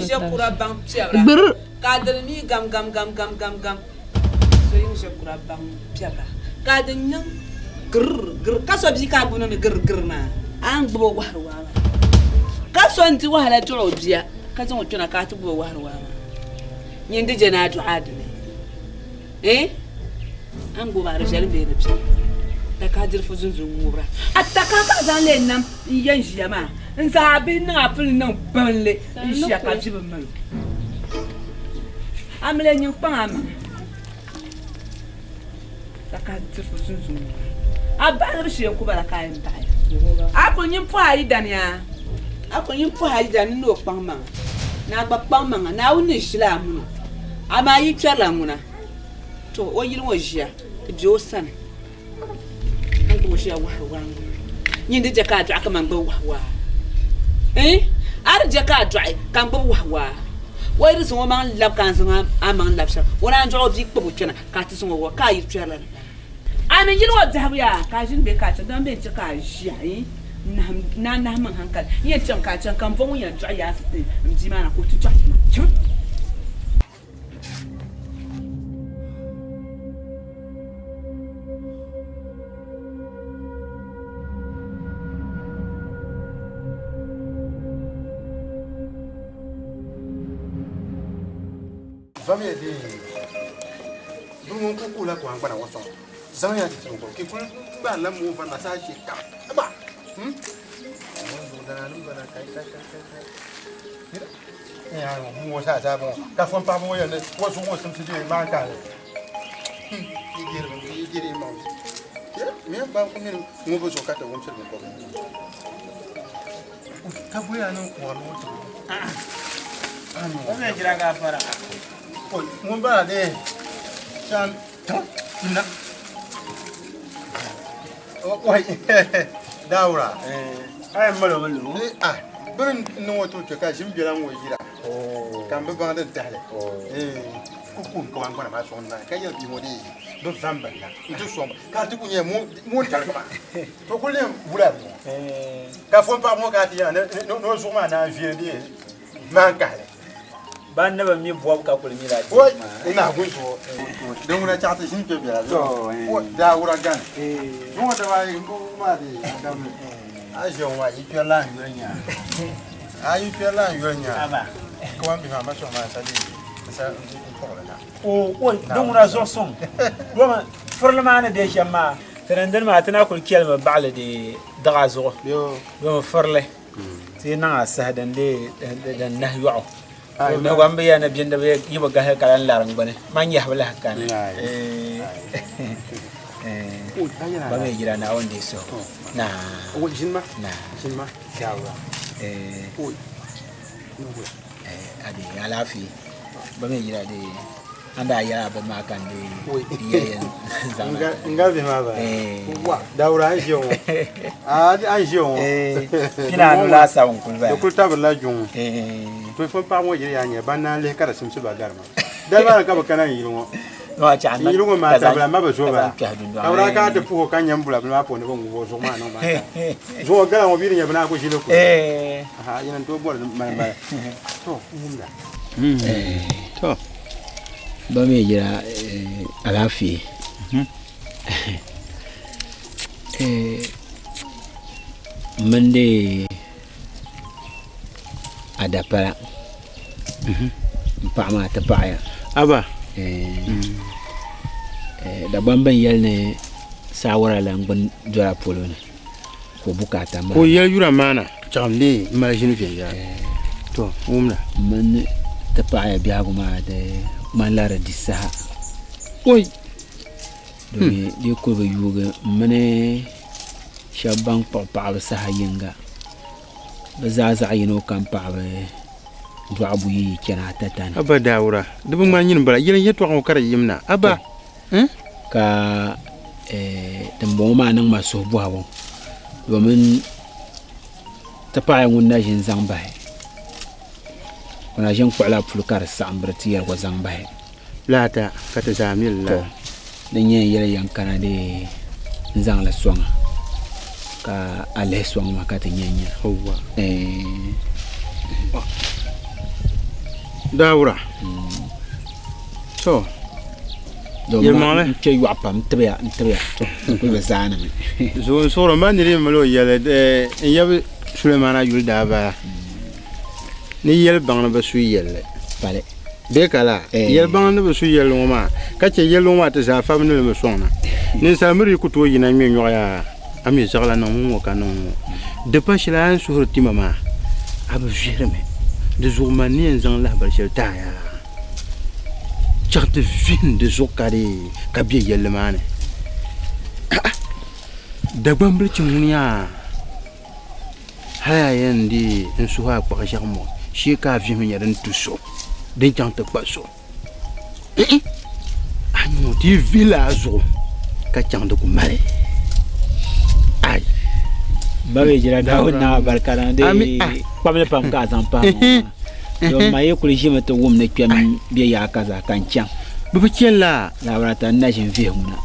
Shakura bang piabra. Kadani gam. So yin shakura bang piabra. Kadani grr. Kaso bi ka bunu ne grr na. An gbo warwa. Kaso nti wahala toro bia. Kaso mo tuna ka tu gbo warwa. Nyinde je na adu adile. An gbo ba rejal be ne pia. Da ka dir fu zunzu ngubra. Ataka ka zan le nam yen jiyama. Nza bin na apul na banle ishia ka jibe man amle nyin pama ka tifu sunzu abana bishi ku bala kayan tayi akon nyin fu ayi dania no pama na gba pama na woni islamu ama yi twala muna to o yiri wo jia te bi o san an ko jia wa nyin de jaka aka man gba wa arja ka dry kan gbo wa wai ri so man lab kan so man lab sha wona njo bi kpo tuna ka ti so wo ka yi twela amen yin wa dabu ya ka jin be ka ta dan be ka jia na man hankal yin can ka can kan fon yan dry ya su ji mana ko tu twa Famille de nous on la ko angba na woso zan ya ti ko ki kul ba la mo fa na sa shi ka ba da na ba kai ya mo sa sa bon ka fon pa mo ya ne wo so wo sim ti ma ka yi gere ma me ba ko ne mo bo so ka ta won se ko ka bu ya no ko no to O me jira ga fara. Mun ba de san ina wai daura Ai malo. birin no wato to ka shin biran wo jira kan ba ban da tale ku ko an kwana ma so na ka yi mo de do zamba na ito so ka ti kunye mo tar ba to kulle bula ka fon pa mo ka ti ya no so ma na vie de man ka le ban na ba mi buwa ka kulmi la ti oi ina gun so don wura ta shin ke biya to da wura gan don da ba yin ko ma de adam a jon wa yi pela yonya a yi pela yonya aba ko an bi ma so ma sa di sa ko la o don wura zo son goma farlama na de shamma tarandan ma tana kul kelma ba'la de daga zo yo goma farle ti na sahdan de dan nahyu na gwamba ya na biyan da yi ba ga kalan laran bane man ya habla haka ne ba mai gida na wanda ya so na jinma na jinma yawa oi ade ya lafi ba mai gida dai an da ya ba ma kan dai yayin zama nga bi ma ba wa daura an jiyo an jiyo kina no la sa on kulba to kulta bala jun to fon pa mo yiri anya banna le kara sim suba garma da ba ka ba kana yiro no a cha yiro ngo ma ta bala ma ba so ba daura ka de pu kan nyam bula bula po ne bo ngo so ma no ma zo gara mo biri nya bana ko shilo ko ha yana to bol ma ma to mumda to ba mai gida alafi mun dai a dafara paɣa maa ti paɣaya aba da bamban yɛli ni saawara la n-gbuni dɔla polo ni ko bukata maa ko yɛli yura maana chagam ne mali ʒini viɛnyɛla to wumna mun ti paɣaya biɛhigu maa di ŋmanila di di saha oi domin di ko bi yuugi mini shɛba ban kpuɣi paɣaba saha yinga bi zaa zaɣ yino kam paɣaba dɔɣu buyi chɛna ata tani aba daawura di bi ŋmani nyini bala yɛli yɛtɔɣa ŋɔ ka di yimna aba ka timbɔŋɔ maa niŋ ma suhu bɔhigu domin ti paɣaya ŋun na ʒini zaŋ bahi o na ʒini kpuɣila puli ka di saɣimbiri ti yɛligu zaŋ bahi laata ka ti zaa mili la di nyɛ yɛli yɛn kana di n zaŋli sɔŋa ka a lihi sɔŋ ma ka ti nyɛ nyɛ daawura to yɛlmaŋli n kpe yɔɣu pam n tibiya kuli bi zaanimi zo soɣoro ma niri mali o yɛli n yɛbi sulemana yuli daa bala ni yɛli baŋ ni bi su yɛlli pale bee ka la yɛli baŋ ni bi su yɛlli ŋɔ maa ka che yɛlli ŋɔ maa ti zaa fabi ni li mi sɔŋ na ninsali miri ku tooi yina ŋmɛ nyɔɣu yaa a mi zaɣala niŋ ŋun ŋɔ ka niŋ ŋɔ di pa shɛli a ni suhuri tima maa a bi vihirimi di zuɣu ma ni yɛn zaŋ lahabali shɛli taa yaa chɛɣu ti vihim di zuɣu ka bɛ yɛlli maa ni dagbambili chi ŋun yaa haya yɛn di n suhu a kpaɣa ʒɛɣu ŋɔ shee ka a vihimi nyɛ din tu so din chaŋ ti kpa so a ŋɔ ti vihili a zuɣu ka chaŋ di ku mali ai ba bai jira Dawud na barka na dai kpamli pam ka zaŋ pa don ma ye kuli ʒimi ti wum ni kpɛm bɛ yaa kaza kan chaŋ bi bi chɛni la labarata n na ʒin vihigu na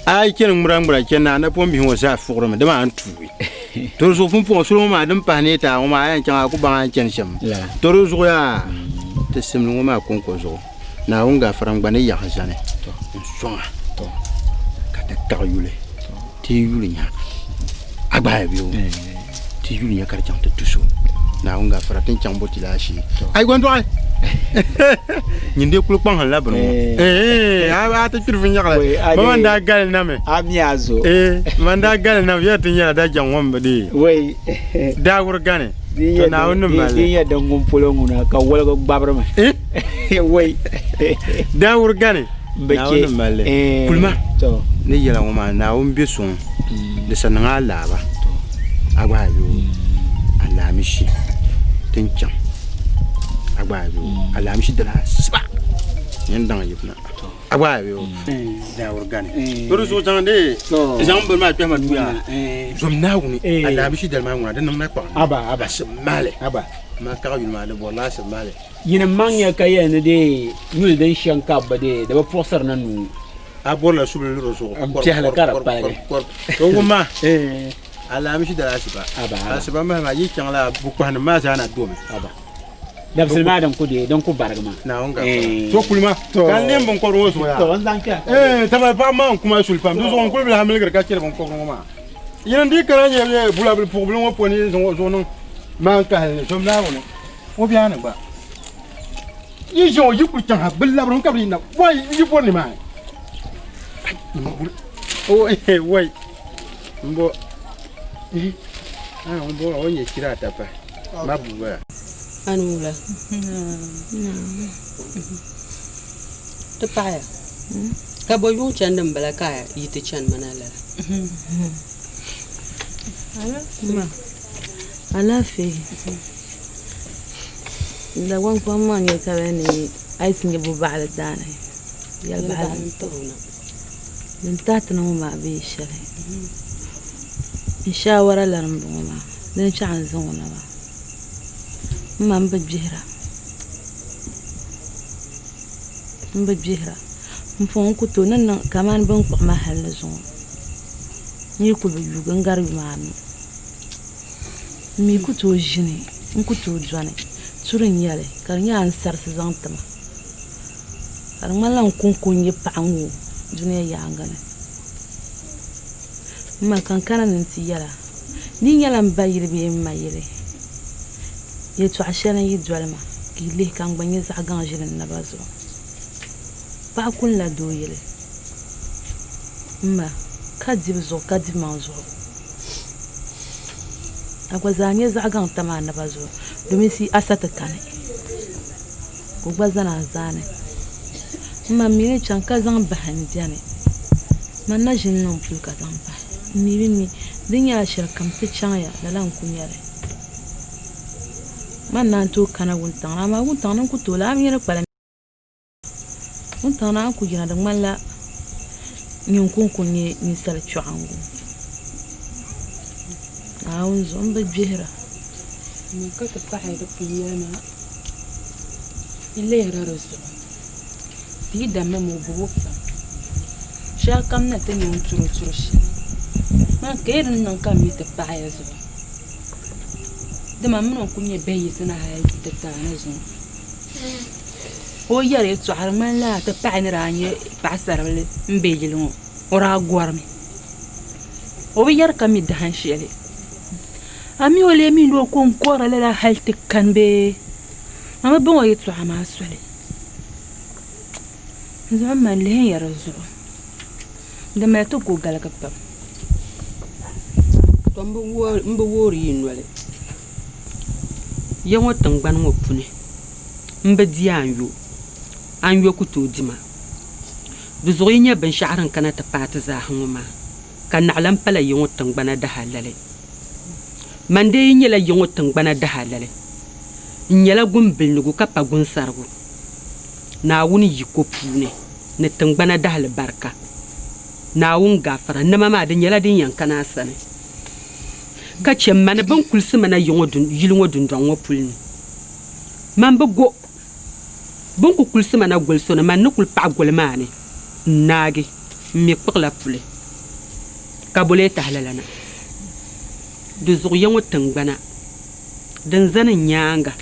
a yi chɛni ŋmura chɛni na pɔn bihi ŋɔ zaa fuɣurimi dama an tuui to di zuɣu funfuŋ solo ŋɔ maa din pahi ne taa ŋɔ maa a yɛn chaŋ a ku baŋ a chɛni shɛm to di zuɣu yaa ti simli ŋɔ maa konko zuɣu naawuni gafara gba ni yaɣa zani n sɔŋa ka ti kaɣa yuli ti yuli nya a gbaaya bi o ti yuli nya ka di chaŋ ti tu so naawuni gafara tin chaŋ bo ti laa shee ayi gɔntɔɣa nyinde kuli kpaŋ la bini ŋɔ a ti kpiri fi nyagala ma man daa gali na mi a mi a zo man daa gali na mi yɛli ti nyɛla da jaŋ ŋɔm bi dee daawuri gani to naawuni ni mali din yɛ din ŋun polo ŋuna ka wɔligu gbabiri mi wai daawuri gani naawuni ni mali kulima to ne yɛla ŋɔ maa naawuni bɛ sɔŋ di sa niŋa a laaba a gba yo a laamishi tin chaŋ a gba yo a laamishi dala siba yɛn daŋ yibina a gba yo daawuri gani to di so chaŋ de zaŋ bini maa kpɛhima tuya zom naawuni a laamishi dali maa ŋuna di niŋ na kpaŋ aba si maali aba ma kaɣa yuli maa di bɔri laa si maali yini maŋ nyɛ ka yɛli ni de yuli din shɛŋ kabi ba de di bi puɣusiri na nuu a bɔri la subili luro zuɣu pɛhili ka di paligi to wuma a laamishi dala asiba asiba mahima yi chaŋ la bukpahini maa zaa na domi da silma dan ku de don ku bargama na on ga to kulma kan ne bon ko ro so ya to wanzan ka tama pa ma kuma sulpam do so ko bi hamel gar ka kire bon ko ma yin di kan ne bula bul problème ko ni so non ma ka ne so na wono o bi ana ba yi jo yi ku tan ha billa bron ka bi na wai yi pon ni ma o wai mbo mbo o nye kira ta pa ma buwa anula ta paya ka bo yu chan dam bala ka yi ta chan manala ma alafi da wan ko man ya ka ni ai sin bu ba'ala dana ya ba'ala من تاتنا وما بيشري إن شاء ورا لرم بوما لين شعن زونا ما مبجهرة مفهوم كتو نن كمان بنقع محل زون يكل بيجون قرب معنا مي كتو جني كتو جاني تورين يالي كان يانسر سزانتما كان ما لان كون يبعنو duniya ya ngana ma kankana nanti yala ni yala mbayire bi mayire ye to ashana yi dwalma ki le kan gbanye za gan jirin na bazo ba kun la do yele ma kadib manzo akwa zanye za gan tama na bazo domin si asata kane ko bazana zane ma mire chanka zang bahan diane man na jin non plus ka zang ba mi dinya shir kam te chanya la lan kunyare man nan to kana wuntan ama wuntan nan ku to la mi re pala wuntan nan ku jina da malla nyin kun kunye ni sal chuangu awun zomba jihra mi ka ta fahida kiyana ile yara rasul ti dame mo buwufa sha kam na te nyon turu shi ma kairin nan kam mi ta paya zo da ma mun kunye bayi suna hayi ta tana zo o yare to har man la ta pa ni ranye pasar le mbejilmo ora gwarmi o bi yar kam mi da han shele ami ole mi ndo kon kora la halti kanbe ama bon yitu ama aswale زعما اللي هي رزق لما تقول قالك بام mbawori nwale yango tangban mo pune mbadi anyo kuto dima duzo yinya ban sha'ran kana ta pata za hanuma kan na'lam pala yango tangbana da halale mande yinya la yango tangbana da halale nyala gumbil nugo kapa gun sargo na wuni yiko pune ne tangbana da hal barka na wun gafara na mama da nyala din yankana sane ka ce mana ban kulsi mana yilngo dun don wo pulni man go ban ku kulsi mana golso na man nukul pa golmane nagi mi kwala pule ka bole ta halalana du zo yango tangbana dan zanan nyanga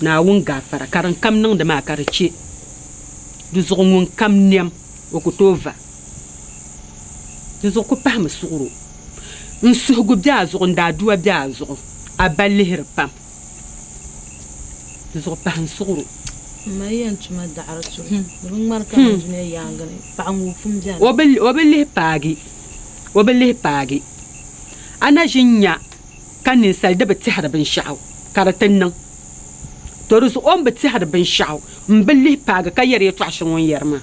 na wun gafara karan kam nan da ma karce du zo ngun kam nem o ko tova du zo ko pa masuru nsugo bia zo nda duwa bia zo abalihir pam du zo pa nsuru ma yantuma da'aratu dum marka ne yangane pa ngu fum jan obelih pagi ana jinya kanin sal da bati harbin sha'aw karatan nan torus on bati harbin sha'aw mbelih paga kayar ya twashin won yarma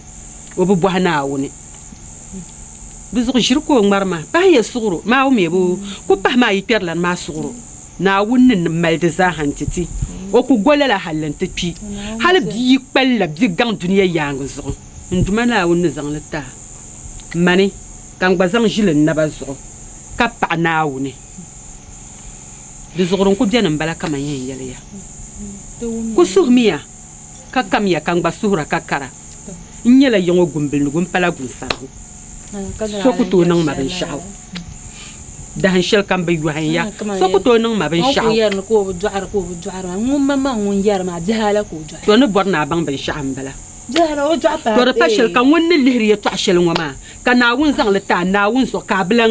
obu buhana woni bizu shirko marma ba ya suru ma o mebu ko pa ma yi perlan ma suru na wunnin malda za hantiti o ku golala halanta pi hal bi kpalla bi gang duniya yang zo nduma na wunni zanglata mani kan gbazan jilin na bazo ka pa na wuni bizu ko bianan bala kama yen yelya ku suhmiya ka kamya kan gbasura kakara nyela yongo gumbil gum pala gun sabu so ku to nang marin shaw dahan shɛli kam bi yɔhan ya so ku tooi niŋ ma binshaɣu ŋun ma ŋun yɛri maa bihala ka o dɔɣi to ni bɔri naa baŋ binshaɣu n bala bihala o dɔɣi pa to di pa shɛli ka ŋun ni lihiri yɛtɔɣa shɛli ŋɔ maa ka naawuni zaŋli taa naawuni zuɣu ka a bilan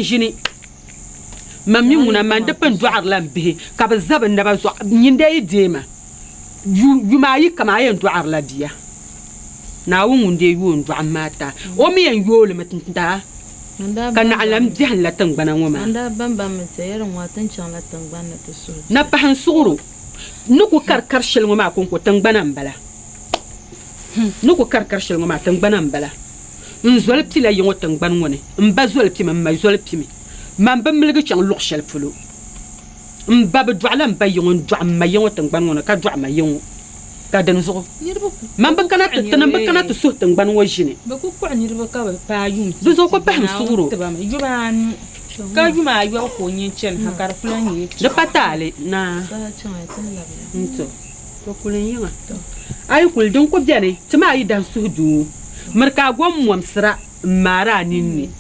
ʒini mam mi ŋuna man di pun dɔɣirila n bihi ka bi za bi naba zuɣu nyinde yi deema yuma ayi kama a yɛn dɔɣirila bia naawuni ŋun dee yoon dɔɣim maa taa o mi yɛn yoolimi taa ka naɣalam biɛhim la tingbana ŋɔ maa na pahin suɣuro ni ku karikari shɛli ŋɔ maa konko tingbana n bala ni ku karikari shɛli ŋɔ maa tingbana n bala n zoli pila yiŋɔ tingbani ŋɔ ni n ba zoli pimi n ma zoli pimi man bi miligi chaŋ luɣu shɛli polo n ba bi dɔɣila n ba yiŋɔ n dɔɣi n ma yiŋɔ tingbani ŋɔ ni ka dɔɣi ma yiŋɔ ka dini zuɣu man bi kana ti tinim bi kana ti suhi tingbani ŋɔ ʒini di zuɣu ku pahim suɣuro ka yuma ko nyɛ chɛni ha ka di pula nyɛ di pa taali na n to to kuli yiŋa ayi kuli din ku biɛni ti maa yi dan suhu duu miri ka a gom mɔmsira n maari a ninni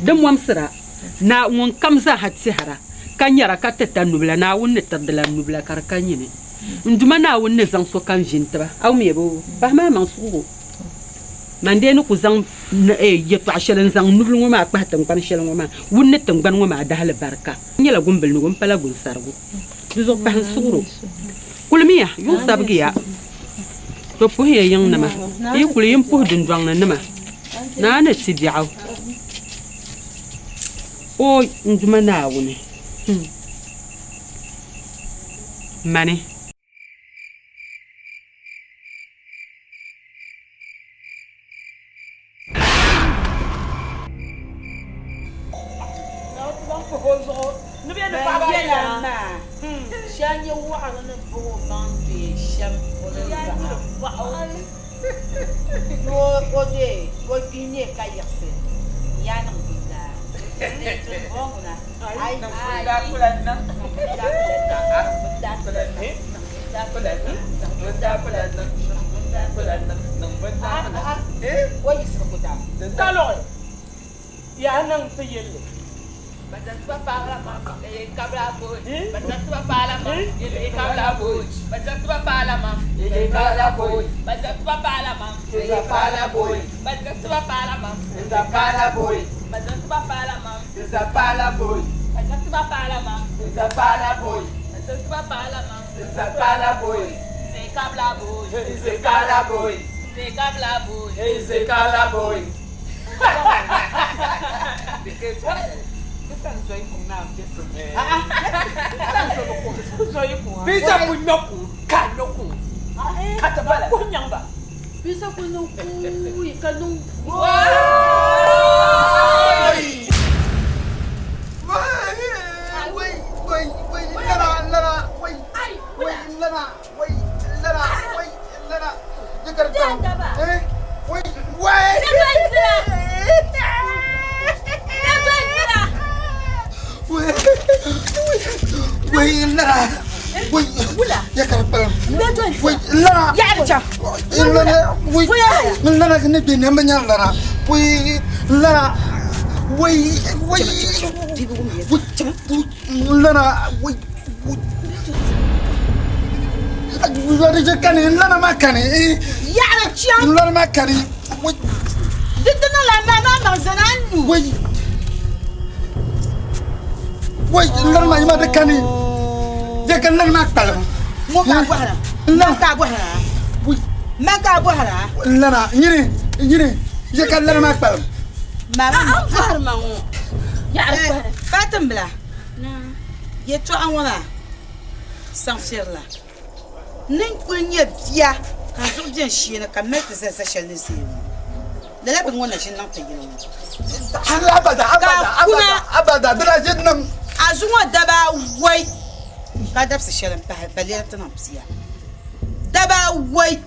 di mɔmsira na ŋun kam zaaha tihara ka nyɛra ka ti ta nubila naawuni ni tirdila nubila ka di ka nyini n duma naawuni ni zaŋ so kam ʒini tiba aw mi bo bahi maa maŋ suɣugo man dee ni ku zaŋ yɛtɔɣa shɛli n zaŋ nubili ŋɔ maa kpahi tingbani shɛli ŋɔ maa wuni ni tingbani ŋɔ maa dahali barika n nyɛla gumbili n pala gunsarigu di zuɣu pahi suɣuro kulimiya yuŋ sabigiya to puhiya yiŋ nima yi kuli yin puhi dundɔŋni nima naa ni ti biɛɣu o n duma naawuni mani Bisa punyoku, kanoku, katabala, kunyamba. Bisa punyoku, ikanung. Fatim bla. Ye to an wala. Sans faire là. Nin kunye bia ka zo bien chiena ka mettre ça chez les filles. De la ben wona chin nan te gina. Abada de la jednam azuma daba way. Ka dab se chez pa balé tan psia. Daba way.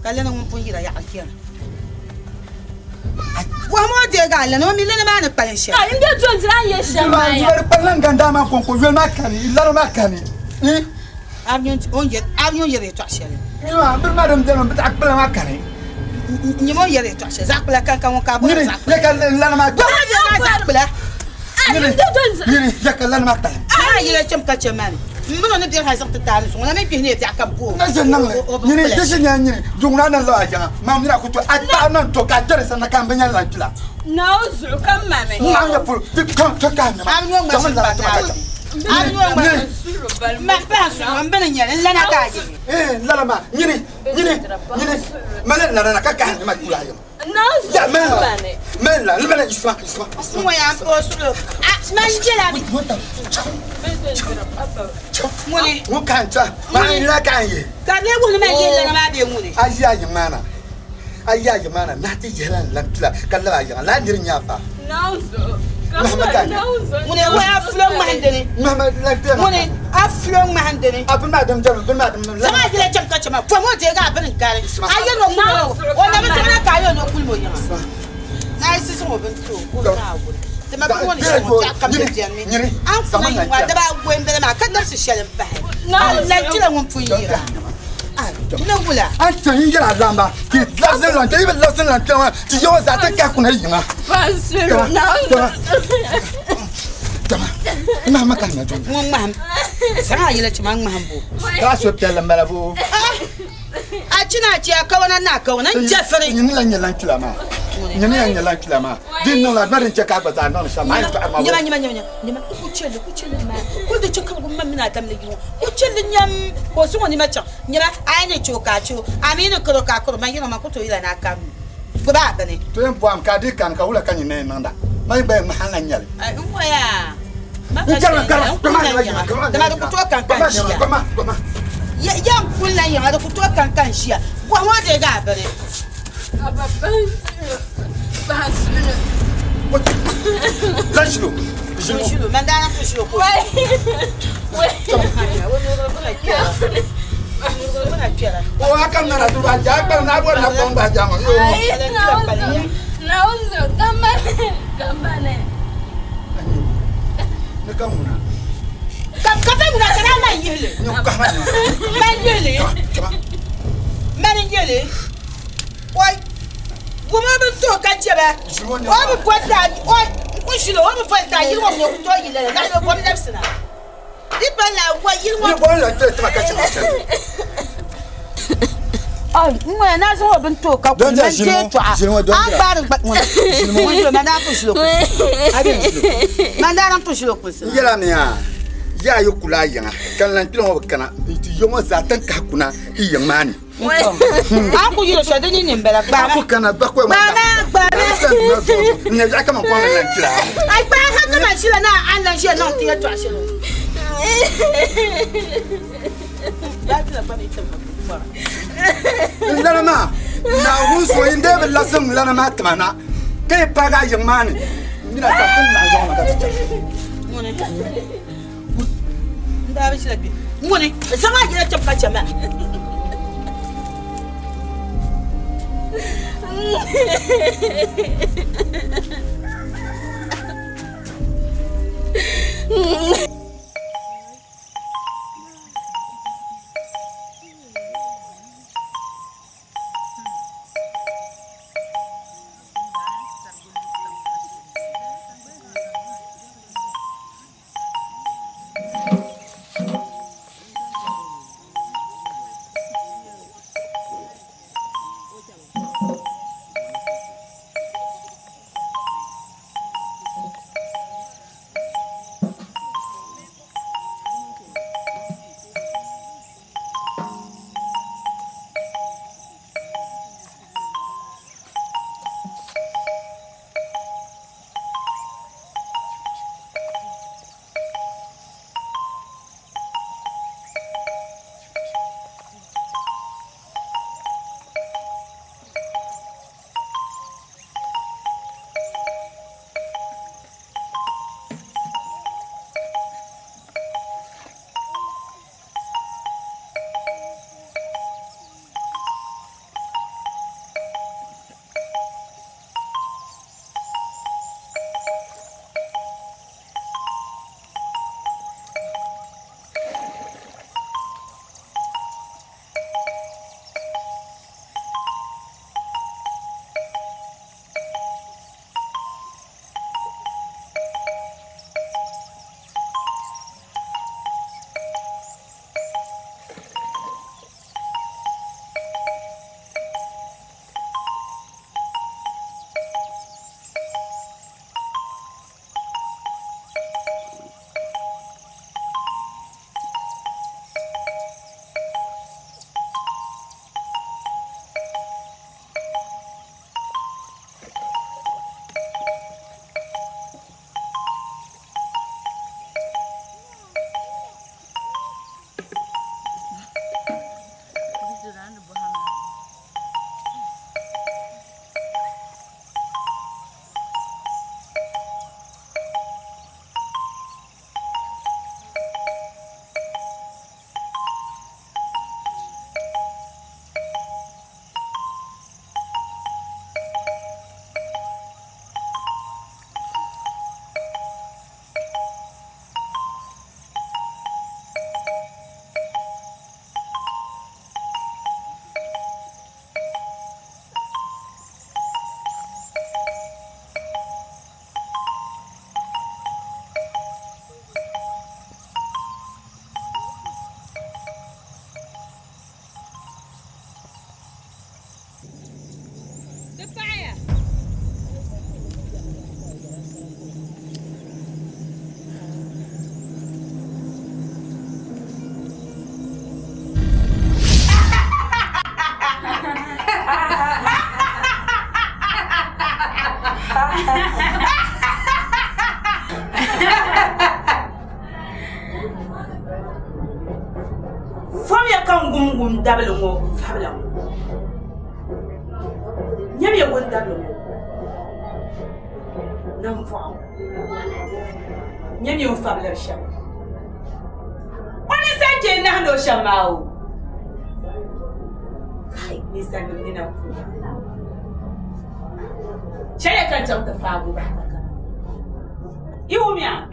Kala na mon pungira ya akia. Wa mo de ga la no mi le na ba na palen sha. Ah inde jo ndira ye sha ma ya. Ba palen ganda ma konko wel ma kani illa ma kani. Avion ye to chez. Nyuma madam jalan bet akbel makan. Nyimo yere to she zakula kan kan ka bo Nyiri zakula. ya kan lana ma. Bo ha zakula. Nyiri ya kan lana ma ta. Yele chum ka chaman. Mino ne biya ha zakta ta so na me bi ne ta kan bo. Na je nang le. Nyiri je je nyiri jungna nan lo aja. Ma mira ko to ata nan to ka tere sana kan benya lan tula. Na uzu kan mame. Ma ya pul ti kan to kan ma. Am yo ma shi ba ta. Am yo ma suru bal. Ma pa su am bana nyere lana ka ji. Lana ma nyiri mana lana ka kan ma kula yo. Ya mana mana lana isma. Mo ya po suru. Man jela bi. Mune. Mo kan ta. Ma ina kan ye. Ka ne wo ne ma ye lana ma be mune. Aja ye mana. Aya ye mana na ti yelan lan tula kala ya la nyiri nya fa. Nauzo. Nauzo. Mune wa aflong mahandene. Mama la te. Mune aflong mahandene. Abin madam jalu bin madam. Sama jira cham ka chama. Fo mo je ga bin kare. Ayo no mo. O na ma sama ka yo no kulmo ya. Na isi so bin to. Ko na wo. Te ma bin woni so ja kam je ni. An fa ni wa da ba gwen bele ma ka dar su shelen ba. Na la jira mun fu yira. Kina wula. An tan yin yara lamba. Ki lasin lan te lasin lan te ti yo za ta ka kuna yinga. Fasiro na. Mama kan na don. Mun mam. Sama yila ci man mam bo. Ka so tele mala bo. A cina ci aka wana na ka wana jefere. Yin lan yalan kilama. Yin yan yalan kilama. Din no la marin ce ka ba za non sha mai ba ma. Nyama ku chele ma. Ko da ci kan gumma mina tam le giwo. Ku chele nyam ko su woni ma cha. Nyama ai ne choka cho. Amina kro ka kro ma yino ma ku to yila na kam. Ko ba da ne. To en poam ka di kan ka wula kan ne nanda. Mai ba ma hanan nyal. Ai umma ya. Jama kala dama da ku to kan shi. Ya kullan ya da ku to kan shi. Ko mo de ga bare. Lâche-le. Lâche-le. Mandana touche-le. Oh, akan na tu baca, akan na buat nak orang baca mah. Nauzo, kambane. Ni kamu na. Kafe muna kana na yele. Nyok mana? Man yele. Man yele. Wai. Goma ba to ka jebe. O bi kwata, o ku shilo, o bi kwata yiri wo ko to yile. Na be ko da sina. Di bala wa yiri wo. Ni bo la te ma ka chama. Ai, mwa na zo bin to ka ku man je to a. An barin ba mu. Shilo man da ku shilo. Abi shilo. Man da ran to shilo ku sina. Yala ne ya. Ya yo kula yanga. Kan lan tilo kana. Ti yo mo za tan ka kuna i yang mani. An ku yiro shade ni mbela Ba ku kana ba ko ma. Ba. Ni ya kama kwa lan kila. Ai ba ha kama shila na an lan shi non ti ya to shilo. Lana ma. Na hu so inde be lasam lana ma tmana. Ke paga yang mani. Mira sa tan na zo ma ka ta. Mone. Nda ba shila bi. Mone, sama yira chapka chama. The fire. Famia kan gum dablo ngo fabla. Nyam ya gon dablo. Nam fo. Nyam ya fabla sha. Wani sake na do shamao. Kai ni sanin ni na ku. Chaya kan ta fagu ba. Iwumia.